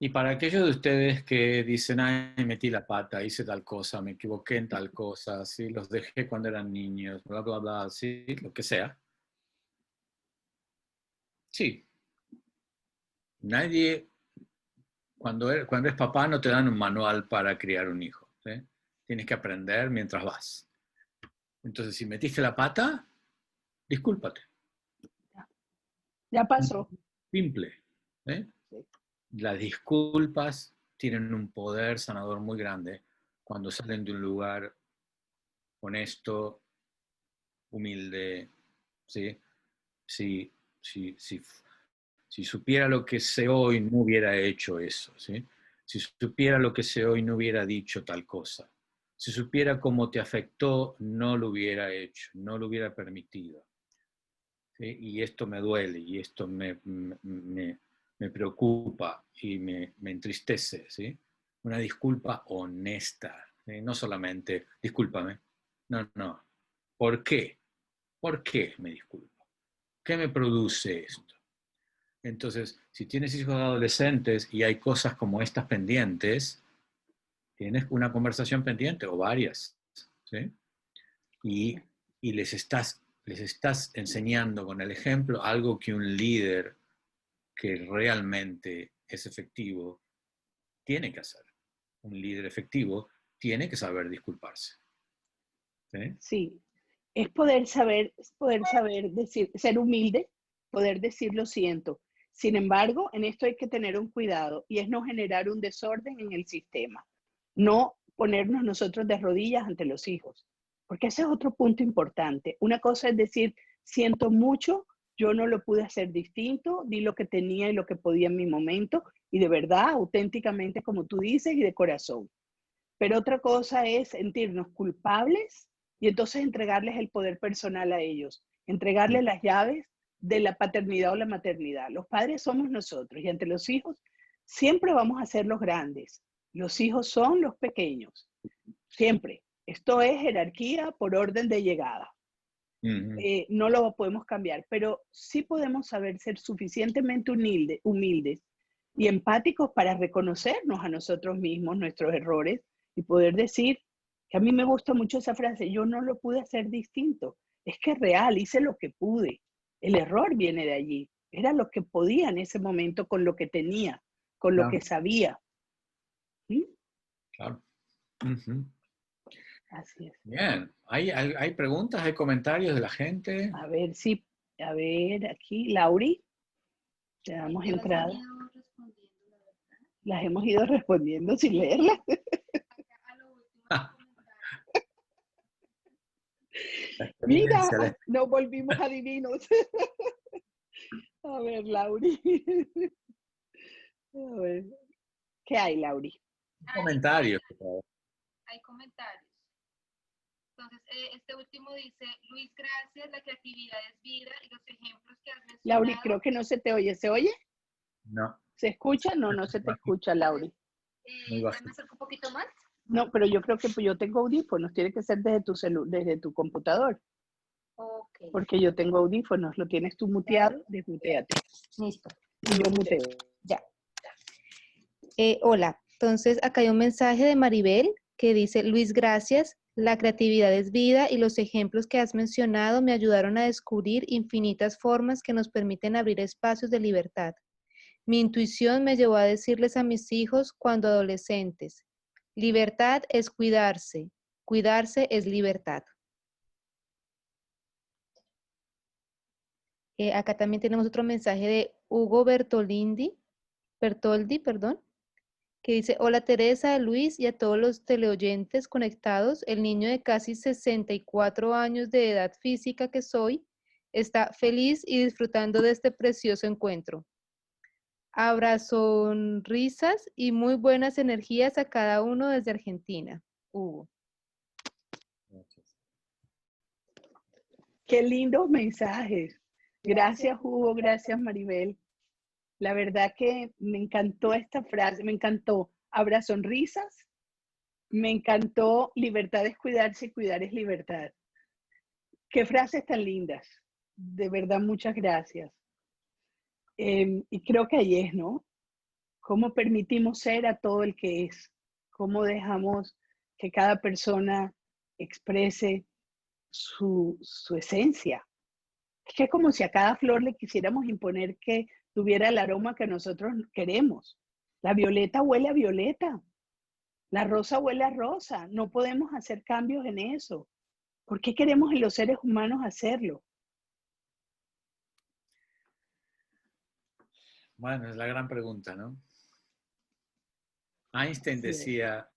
Y para aquellos de ustedes que dicen, ay, metí la pata, hice tal cosa, me equivoqué en tal cosa, ¿sí? Los dejé cuando eran niños, bla, bla, bla, sí, lo que sea. Sí, nadie, cuando es papá no te dan un manual para criar un hijo, ¿sí? Tienes que aprender mientras vas. Entonces, si metiste la pata, discúlpate. Ya pasó. Simple. ¿Eh? Sí. Las disculpas tienen un poder sanador muy grande cuando salen de un lugar honesto, humilde, ¿sí? si, si, si, si supiera lo que sé hoy, no hubiera hecho eso, ¿sí? Si supiera lo que sé hoy, no hubiera dicho tal cosa. Si supiera cómo te afectó, no lo hubiera hecho, no lo hubiera permitido. ¿Sí? Y esto me duele, y esto me preocupa y me entristece, ¿sí? Una disculpa honesta, ¿sí? No solamente, discúlpame, no, no. ¿Por qué? ¿Por qué me disculpo? ¿Qué me produce esto? Entonces, si tienes hijos adolescentes y hay cosas como estas pendientes, tienes una conversación pendiente o varias, ¿sí? Y, y les estás enseñando con el ejemplo algo que un líder que realmente es efectivo tiene que hacer. Un líder efectivo tiene que saber disculparse, ¿sí? Sí, es poder saber decir, ser humilde, poder decir lo siento. Sin embargo, en esto hay que tener un cuidado y es no generar un desorden en el sistema, no ponernos nosotros de rodillas ante los hijos, porque ese es otro punto importante. Una cosa es decir, siento mucho, yo no lo pude hacer distinto, di lo que tenía y lo que podía en mi momento y de verdad, auténticamente, como tú dices, y de corazón. Pero otra cosa es sentirnos culpables y entonces entregarles el poder personal a ellos, entregarles las llaves de la paternidad o la maternidad. Los padres somos nosotros y ante los hijos siempre vamos a ser los grandes. Los hijos son los pequeños, siempre. Esto es jerarquía por orden de llegada. No lo podemos cambiar, pero sí podemos saber ser suficientemente humildes y empáticos para reconocernos a nosotros mismos, nuestros errores, y poder decir, que a mí me gusta mucho esa frase, yo no lo pude hacer distinto, es que es real, hice lo que pude, el error viene de allí, era lo que podía en ese momento con lo que tenía, con lo que Claro, sabía. ¿Sí? claro. Uh-huh. Así es. Bien, ¿hay preguntas, hay comentarios de la gente? A ver si, a ver, aquí, Lauri, te damos Yo las he entrada. ido respondiendo, la verdad. Las hemos ido respondiendo sin leerlas. Acá a lo último en los comentarios. La Mira, experiencia, la nos volvimos adivinos. A ver, Lauri. A ver, ¿qué hay, Lauri? comentario. Hay comentarios. Entonces, este último dice, Luis, gracias, la creatividad es vida y los ejemplos que has Lauri, mencionado. creo que no se te oye. ¿Se oye? No, ¿Se escucha? No, no se te escucha, Lauri. muy ¿Me bajito. acerco un poquito más? No, pero yo creo que yo tengo audífonos. Tiene que ser desde tu computador. Ok. Porque yo tengo audífonos. Lo tienes tú muteado, desmuteate. Listo. Y yo muteo. Ya. Hola, entonces acá hay un mensaje de Maribel que dice, Luis, gracias, la creatividad es vida y los ejemplos que has mencionado me ayudaron a descubrir infinitas formas que nos permiten abrir espacios de libertad. Mi intuición me llevó a decirles a mis hijos cuando adolescentes, libertad es cuidarse es libertad. Acá también tenemos otro mensaje de Hugo Bertoldi, perdón, que dice, hola Teresa, Luis y a todos los teleoyentes conectados, el niño de casi 64 años de edad física que soy, está feliz y disfrutando de este precioso encuentro. Abrazos, risas y muy buenas energías a cada uno desde Argentina. Hugo. Qué lindos mensajes. Gracias, Hugo. Gracias, Maribel. La verdad que me encantó esta frase. Me encantó. Habrá sonrisas. Me encantó. Libertad es cuidarse y cuidar es libertad. Qué frases tan lindas. De verdad, muchas gracias. Y creo que ahí es, ¿no? Cómo permitimos ser a todo el que es. Cómo dejamos que cada persona exprese su esencia. Es que es como si a cada flor le quisiéramos imponer que tuviera el aroma que nosotros queremos. La violeta huele a violeta. La rosa huele a rosa. No podemos hacer cambios en eso. ¿Por qué queremos en los seres humanos hacerlo? Bueno, es la gran pregunta, ¿no? Einstein decía,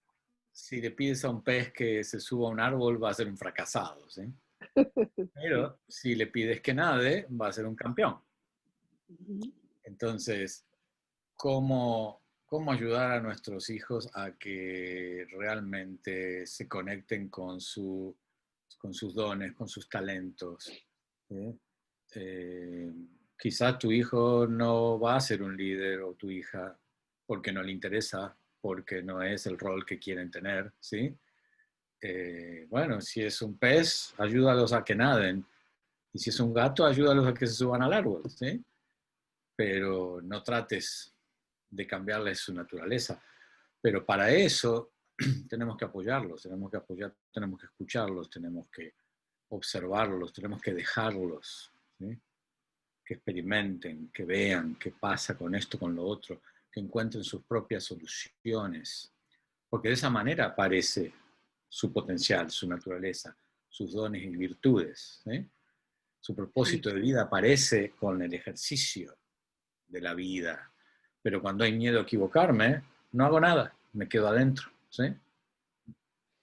si le pides a un pez que se suba a un árbol, va a ser un fracasado, ¿sí? Pero si le pides que nade, va a ser un campeón. Ujú. Entonces, ¿cómo ayudar a nuestros hijos a que realmente se conecten con sus dones, con sus talentos? ¿Sí? Quizás tu hijo no va a ser un líder o tu hija porque no le interesa, porque no es el rol que quieren tener, ¿sí? Bueno, si es un pez, ayúdalos a que naden. Y si es un gato, ayúdalos a que se suban al árbol, ¿sí? Pero no trates de cambiarles su naturaleza. Pero para eso tenemos que apoyarlos, tenemos que escucharlos, tenemos que observarlos, tenemos que dejarlos, ¿sí? Que experimenten, que vean qué pasa con esto, con lo otro, que encuentren sus propias soluciones. Porque de esa manera aparece su potencial, su naturaleza, sus dones y virtudes, ¿sí? Su Sí. propósito de vida aparece con el ejercicio de la vida. Pero cuando hay miedo a equivocarme, no hago nada, me quedo adentro, ¿sí?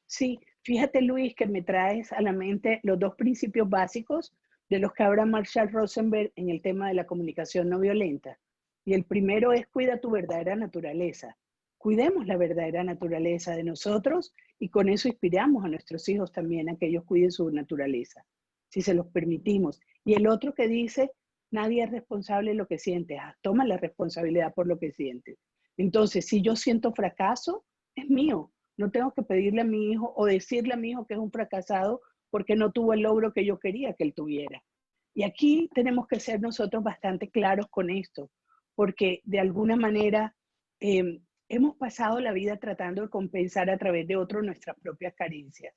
Sí, fíjate Luis que me traes a la mente los dos principios básicos de los que habla Marshall Rosenberg en el tema de la comunicación no violenta. Y el primero es cuida tu verdadera naturaleza. Cuidemos la verdadera naturaleza de nosotros y con eso inspiramos a nuestros hijos también a que ellos cuiden su naturaleza, si se los permitimos. Y el otro que dice, nadie es responsable de lo que sientes, toma la responsabilidad por lo que sientes. Entonces, si yo siento fracaso, es mío, no tengo que pedirle a mi hijo o decirle a mi hijo que es un fracasado porque no tuvo el logro que yo quería que él tuviera. Y aquí tenemos que ser nosotros bastante claros con esto, porque de alguna manera hemos pasado la vida tratando de compensar a través de otros nuestras propias carencias,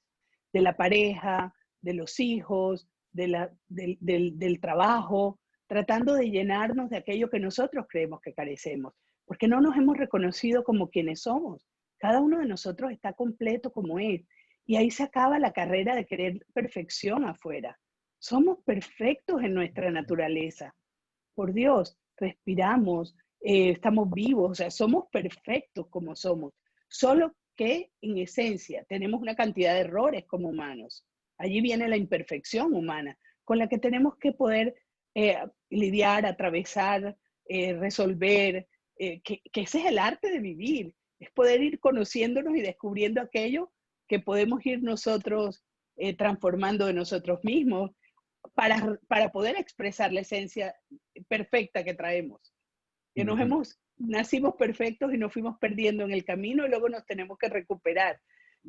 de la pareja, de los hijos, del trabajo, tratando de llenarnos de aquello que nosotros creemos que carecemos, porque no nos hemos reconocido como quienes somos. Cada uno de nosotros está completo como es. Y ahí se acaba la carrera de querer perfección afuera. Somos perfectos en nuestra naturaleza. Por Dios, respiramos, estamos vivos, o sea, somos perfectos como somos. Solo que en esencia tenemos una cantidad de errores como humanos. Allí viene la imperfección humana, con la que tenemos que poder lidiar, atravesar, resolver, que ese es el arte de vivir, es poder ir conociéndonos y descubriendo aquello que podemos ir nosotros transformando de nosotros mismos para poder expresar la esencia perfecta que traemos. Que nacimos perfectos y nos fuimos perdiendo en el camino y luego nos tenemos que recuperar.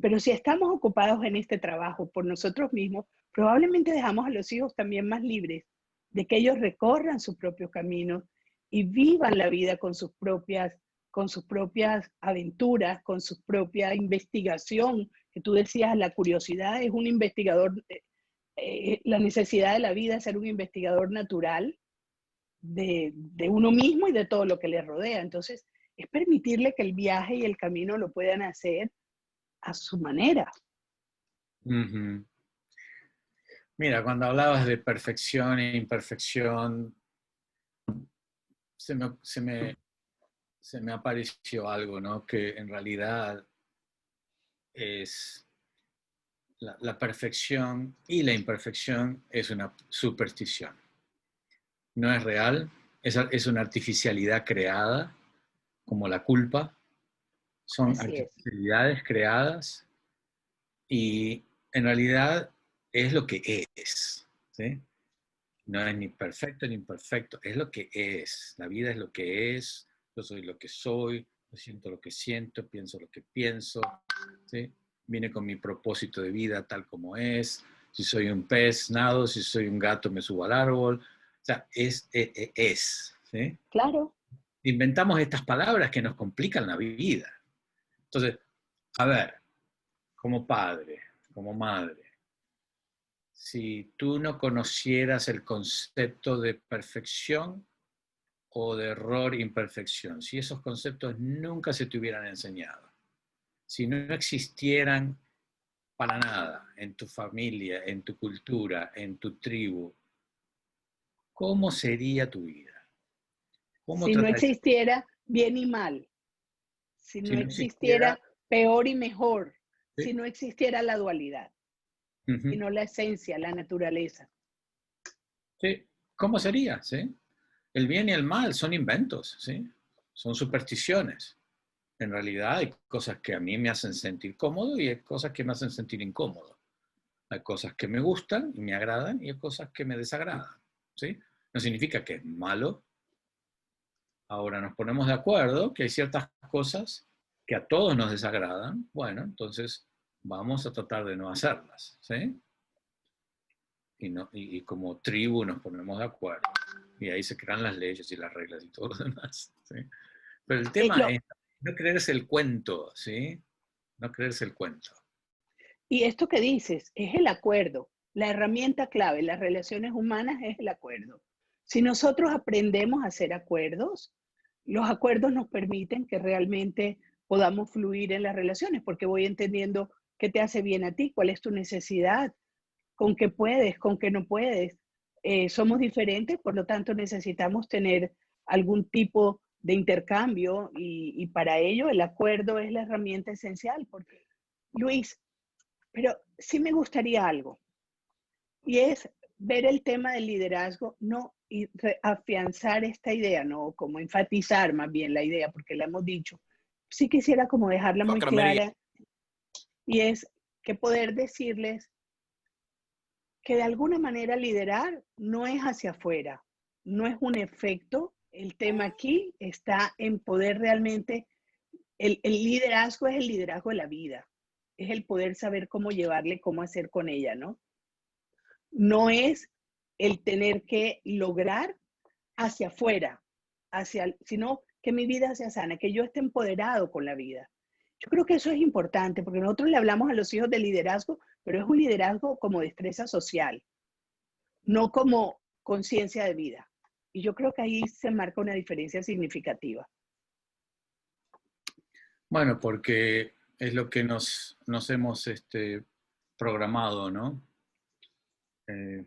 Pero si estamos ocupados en este trabajo por nosotros mismos, probablemente dejamos a los hijos también más libres de que ellos recorran sus propios caminos y vivan la vida con sus propias aventuras, con su propia investigación, que tú decías, la curiosidad es un investigador, la necesidad de la vida es ser un investigador natural de uno mismo y de todo lo que le rodea. Entonces, es permitirle que el viaje y el camino lo puedan hacer a su manera. Uh-huh. Mira, cuando hablabas de perfección e imperfección, se me apareció algo, ¿no? Que en realidad es la perfección y la imperfección es una superstición. No es real, es una artificialidad creada, como la culpa. Son Así es. artificialidades creadas y en realidad es lo que es, ¿sí? No es ni perfecto ni imperfecto, es lo que es. La vida es lo que es, yo soy lo que soy, yo siento lo que siento, pienso lo que pienso, ¿sí? Vine con mi propósito de vida tal como es. Si soy un pez, nado, si soy un gato, me subo al árbol. O sea, es, ¿sí? Claro. Inventamos estas palabras que nos complican la vida. Entonces, a ver, como padre, como madre, si tú no conocieras el concepto de perfección o de error, imperfección, si esos conceptos nunca se te hubieran enseñado, si no existieran para nada en tu familia, en tu cultura, en tu tribu, ¿cómo sería tu vida? ¿Cómo Si no tratarías? existiera bien y mal, si Si no no existiera, existiera peor y mejor, si ¿sí? no existiera la dualidad. Ujú. sino la esencia, la naturaleza. Sí. ¿Cómo sería? ¿Sí? El bien y el mal son inventos, ¿sí? Son supersticiones. En realidad hay cosas que a mí me hacen sentir cómodo y hay cosas que me hacen sentir incómodo. Hay cosas que me gustan y me agradan y hay cosas que me desagradan, ¿sí? No significa que es malo. Ahora nos ponemos de acuerdo que hay ciertas cosas que a todos nos desagradan. Bueno, entonces vamos a tratar de no hacerlas, ¿sí? Y como tribu nos ponemos de acuerdo. Y ahí se crean las leyes y las reglas y todo lo demás, ¿sí? Pero el Eh, tema lo- es no creerse el cuento, ¿sí? No creerse el cuento. y esto que dices es el acuerdo. La herramienta clave en las relaciones humanas es el acuerdo. Si nosotros aprendemos a hacer acuerdos, los acuerdos nos permiten que realmente podamos fluir en las relaciones, porque voy entendiendo qué te hace bien a ti, cuál es tu necesidad, con qué puedes, con qué no puedes. Somos diferentes, por lo tanto necesitamos tener algún tipo de intercambio y para ello el acuerdo es la herramienta esencial. Porque, Luis, pero sí me gustaría algo, y es ver el tema del liderazgo, no y afianzar esta idea, no como enfatizar más bien la idea, porque la hemos dicho. Sí quisiera como dejarla muy clara, y es que poder decirles que de alguna manera liderar no es hacia afuera, no es un efecto. El tema aquí está en poder realmente, el liderazgo es el liderazgo de la vida, es el poder saber cómo llevarle, cómo hacer con ella, ¿no? No es el tener que lograr hacia afuera, sino que mi vida sea sana, que yo esté empoderado con la vida. Yo creo que eso es importante, porque nosotros le hablamos a los hijos de liderazgo, pero es un liderazgo como destreza social, no como conciencia de vida. Y yo creo que ahí se marca una diferencia significativa. Bueno, porque es lo que nos hemos programado, ¿no? Eh,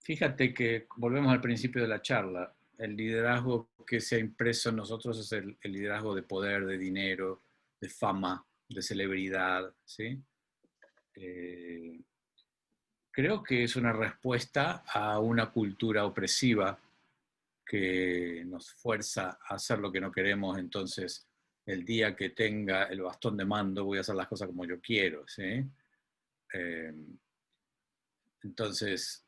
Fíjate que volvemos al principio de la charla. El liderazgo que se ha impreso en nosotros es el liderazgo de poder, de dinero, de fama, de celebridad, ¿sí? Eh, Creo que es una respuesta a una cultura opresiva que nos fuerza a hacer lo que no queremos. Entonces, el día que tenga el bastón de mando, voy a hacer las cosas como yo quiero, ¿sí? Eh, entonces,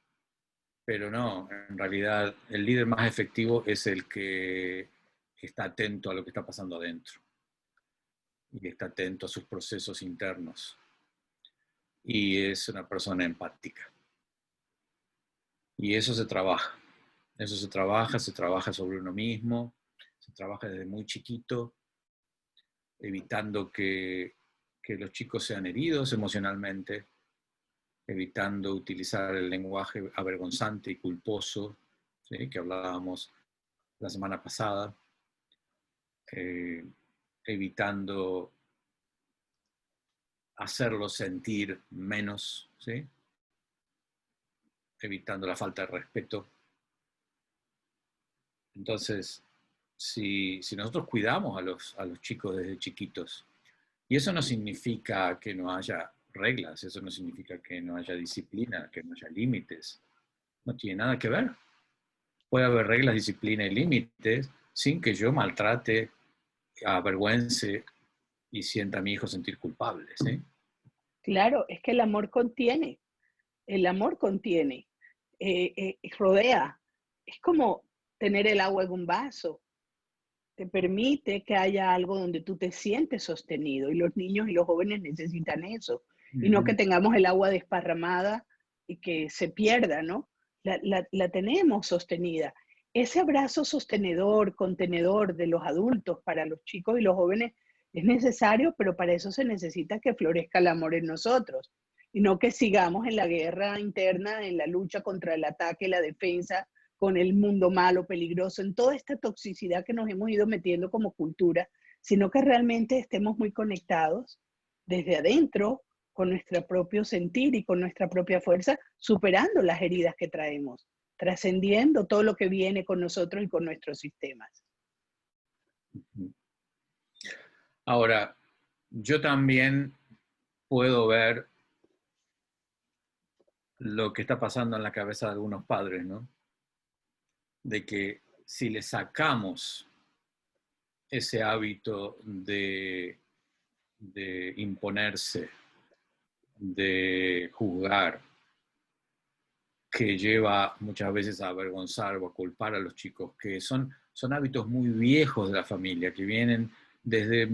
pero no, en realidad el líder más efectivo es el que está atento a lo que está pasando adentro y está atento a sus procesos internos y es una persona empática. Y eso se trabaja sobre uno mismo, se trabaja desde muy chiquito, evitando que los chicos sean heridos emocionalmente, evitando utilizar el lenguaje avergonzante y culposo, ¿sí? Que hablábamos la semana pasada, eh, evitando hacerlos sentir menos, ¿sí? Evitando la falta de respeto. Entonces, si nosotros cuidamos a los chicos desde chiquitos, y eso no significa que no haya reglas, eso no significa que no haya disciplina, que no haya límites, no tiene nada que ver. Puede haber reglas, disciplina y límites sin que yo maltrate, avergüence y sienta a mi hijo sentir culpable, ¿sí? Claro, es que el amor contiene, rodea. Es como tener el agua en un vaso. Te permite que haya algo donde tú te sientes sostenido y los niños y los jóvenes necesitan eso y no que Ujú. tengamos el agua desparramada y que se pierda, ¿no? La tenemos sostenida. Ese abrazo sostenedor, contenedor de los adultos para los chicos y los jóvenes es necesario, pero para eso se necesita que florezca el amor en nosotros y no que sigamos en la guerra interna, en la lucha contra el ataque, la defensa, con el mundo malo, peligroso, en toda esta toxicidad que nos hemos ido metiendo como cultura, sino que realmente estemos muy conectados desde adentro con nuestro propio sentir y con nuestra propia fuerza, superando las heridas que traemos, trascendiendo todo lo que viene con nosotros y con nuestros sistemas. Ahora, yo también puedo ver lo que está pasando en la cabeza de algunos padres, ¿no? De que si le sacamos ese hábito de imponerse, de juzgar, que lleva muchas veces a avergonzar o a culpar a los chicos, que son hábitos muy viejos de la familia, que vienen desde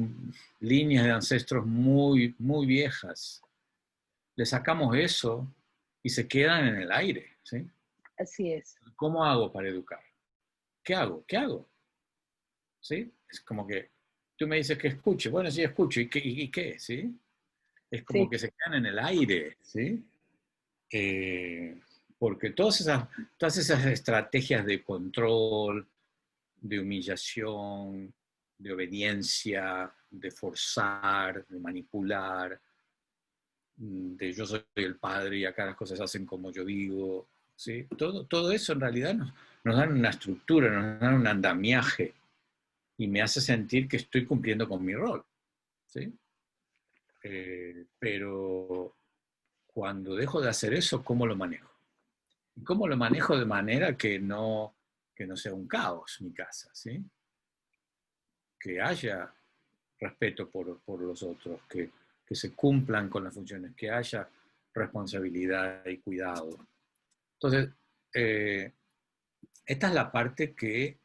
líneas de ancestros muy, muy viejas. Le sacamos eso y se quedan en el aire, ¿sí? Así es. ¿Cómo hago para educar? ¿Qué hago? ¿Qué hago? ¿Sí? Es como que tú me dices que escuche. Bueno, sí, escucho. ¿Y qué? ¿Sí? Es como Sí, que se quedan en el aire, ¿sí? Porque todas esas estrategias de control, de humillación, de obediencia, de forzar, de manipular, de yo soy el padre y acá las cosas hacen como yo digo, ¿sí? Todo eso en realidad nos dan una estructura, nos dan un andamiaje y me hace sentir que estoy cumpliendo con mi rol, ¿sí? Pero cuando dejo de hacer eso, ¿cómo lo manejo? ¿Y cómo lo manejo de manera que no sea un caos mi casa, ¿sí? Que haya respeto por los otros, que se cumplan con las funciones, que haya responsabilidad y cuidado. Entonces, esta es la parte que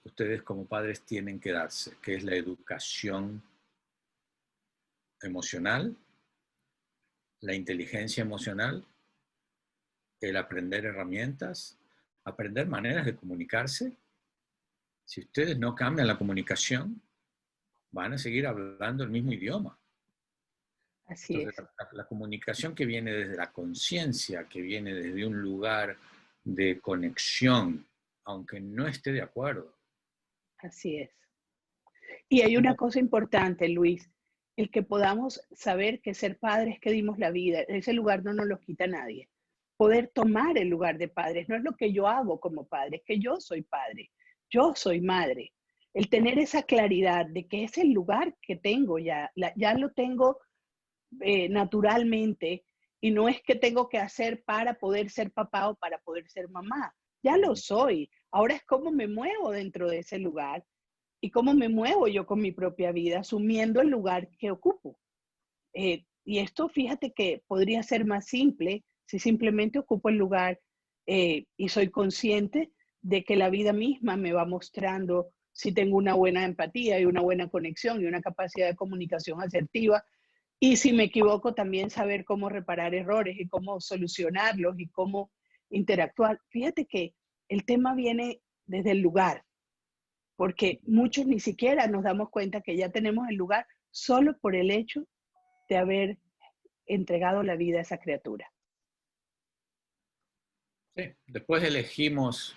ustedes como padres tienen que darse, que es la educación emocional, la inteligencia emocional, el aprender herramientas, aprender maneras de comunicarse. Si ustedes no cambian la comunicación, van a seguir hablando el mismo idioma. así Entonces, es. la comunicación que viene desde la conciencia, que viene desde un lugar de conexión, aunque no esté de acuerdo. Así es. Y hay una ¿Cómo? cosa importante, Luis, el que podamos saber que ser padres que dimos la vida, ese lugar no nos lo quita nadie. Poder tomar el lugar de padres, no es lo que yo hago como padre, es que yo soy padre, yo soy madre. El tener esa claridad de que es el lugar que tengo ya, ya lo tengo naturalmente y no es que tengo que hacer para poder ser papá o para poder ser mamá. Ya lo soy. Ahora es cómo me muevo dentro de ese lugar y cómo me muevo yo con mi propia vida, asumiendo el lugar que ocupo. Y esto, fíjate que podría ser más simple si simplemente ocupo el lugar y soy consciente de que la vida misma me va mostrando si tengo una buena empatía y una buena conexión y una capacidad de comunicación asertiva. Y si me equivoco, también saber cómo reparar errores y cómo solucionarlos y cómo interactuar. Fíjate que el tema viene desde el lugar, porque muchos ni siquiera nos damos cuenta que ya tenemos el lugar solo por el hecho de haber entregado la vida a esa criatura. Sí. Después elegimos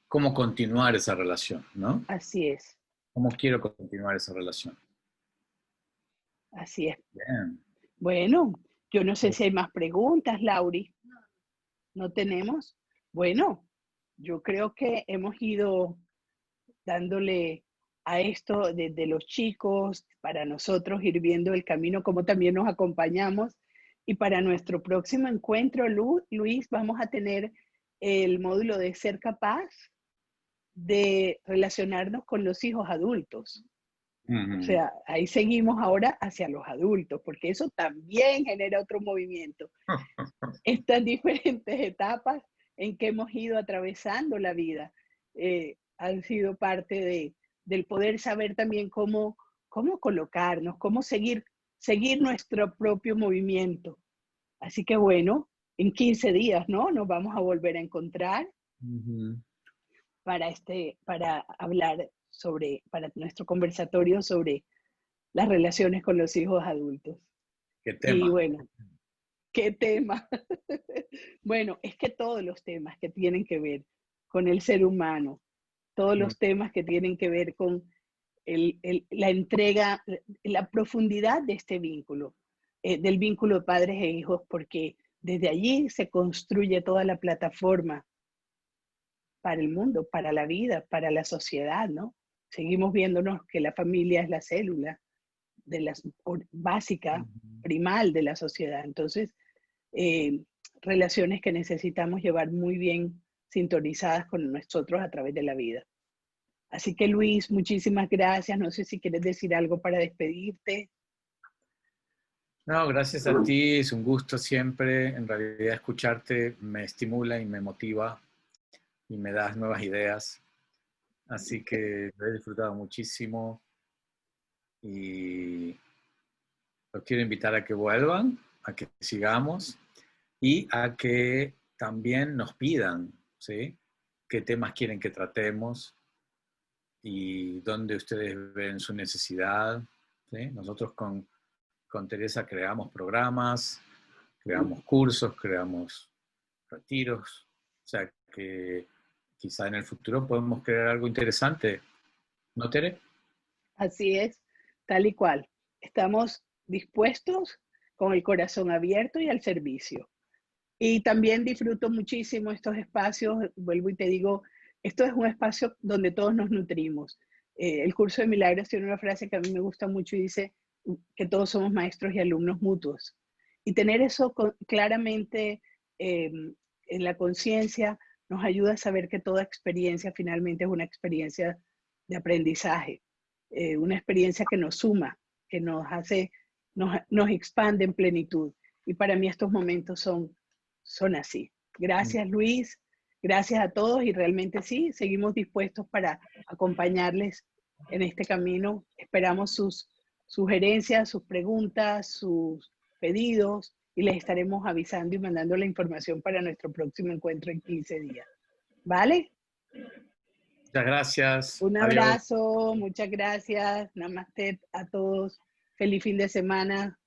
cómo continuar esa relación, ¿no? Así es, ¿Cómo quiero continuar esa relación? así es. Bien. Bueno, yo no sé si hay más preguntas, Lauri. ¿No tenemos? Bueno, yo creo que hemos ido dándole a esto desde los chicos, para nosotros ir viendo el camino, como también nos acompañamos. Y para nuestro próximo encuentro, Luis, vamos a tener el módulo de ser capaz de relacionarnos con los hijos adultos. O Uh-huh. sea, ahí seguimos ahora hacia los adultos, porque eso también genera otro movimiento. Estas diferentes etapas en que hemos ido atravesando la vida han sido parte del poder saber también cómo colocarnos, cómo seguir nuestro propio movimiento. Así que bueno, en 15 días, ¿no? Nos vamos a volver a encontrar Uh-huh. para hablar para nuestro conversatorio sobre las relaciones con los hijos adultos. ¿Qué Y tema? bueno, ¿qué tema? Bueno, es que todos los temas que tienen que ver con el ser humano, todos Mm. los temas que tienen que ver con la entrega, la profundidad de este vínculo, del vínculo de padres e hijos, porque desde allí se construye toda la plataforma para el mundo, para la vida, para la sociedad, ¿no? Seguimos viéndonos que la familia es la célula básica, primal de la sociedad. Entonces, relaciones que necesitamos llevar muy bien sintonizadas con nosotros a través de la vida. Así que Luis, muchísimas gracias. No sé si quieres decir algo para despedirte. No, gracias a ti, es un gusto siempre. En realidad escucharte me estimula y me motiva y me das nuevas ideas. Así que lo he disfrutado muchísimo y los quiero invitar a que vuelvan, a que sigamos y a que también nos pidan, ¿sí? Qué temas quieren que tratemos y dónde ustedes ven su necesidad, ¿sí? Nosotros con Teresa creamos programas, creamos cursos, creamos retiros, o sea que quizá en el futuro podemos crear algo interesante, ¿no, Tere? Así es, tal y cual. Estamos dispuestos, con el corazón abierto y al servicio. Y también disfruto muchísimo estos espacios, vuelvo y te digo, esto es un espacio donde todos nos nutrimos. El curso de milagros tiene una frase que a mí me gusta mucho y dice que todos somos maestros y alumnos mutuos. Y tener eso claramente en la conciencia nos ayuda a saber que toda experiencia finalmente es una experiencia de aprendizaje, una experiencia que nos suma, que nos hace, nos expande en plenitud. Y para mí estos momentos son así. Gracias, Luis. Gracias a todos y realmente sí, seguimos dispuestos para acompañarles en este camino. Esperamos sus sugerencias, sus preguntas, sus pedidos y les estaremos avisando y mandando la información para nuestro próximo encuentro en 15 días. ¿Vale? Muchas gracias. Un Adiós. abrazo, muchas gracias. Namaste a todos. Feliz fin de semana.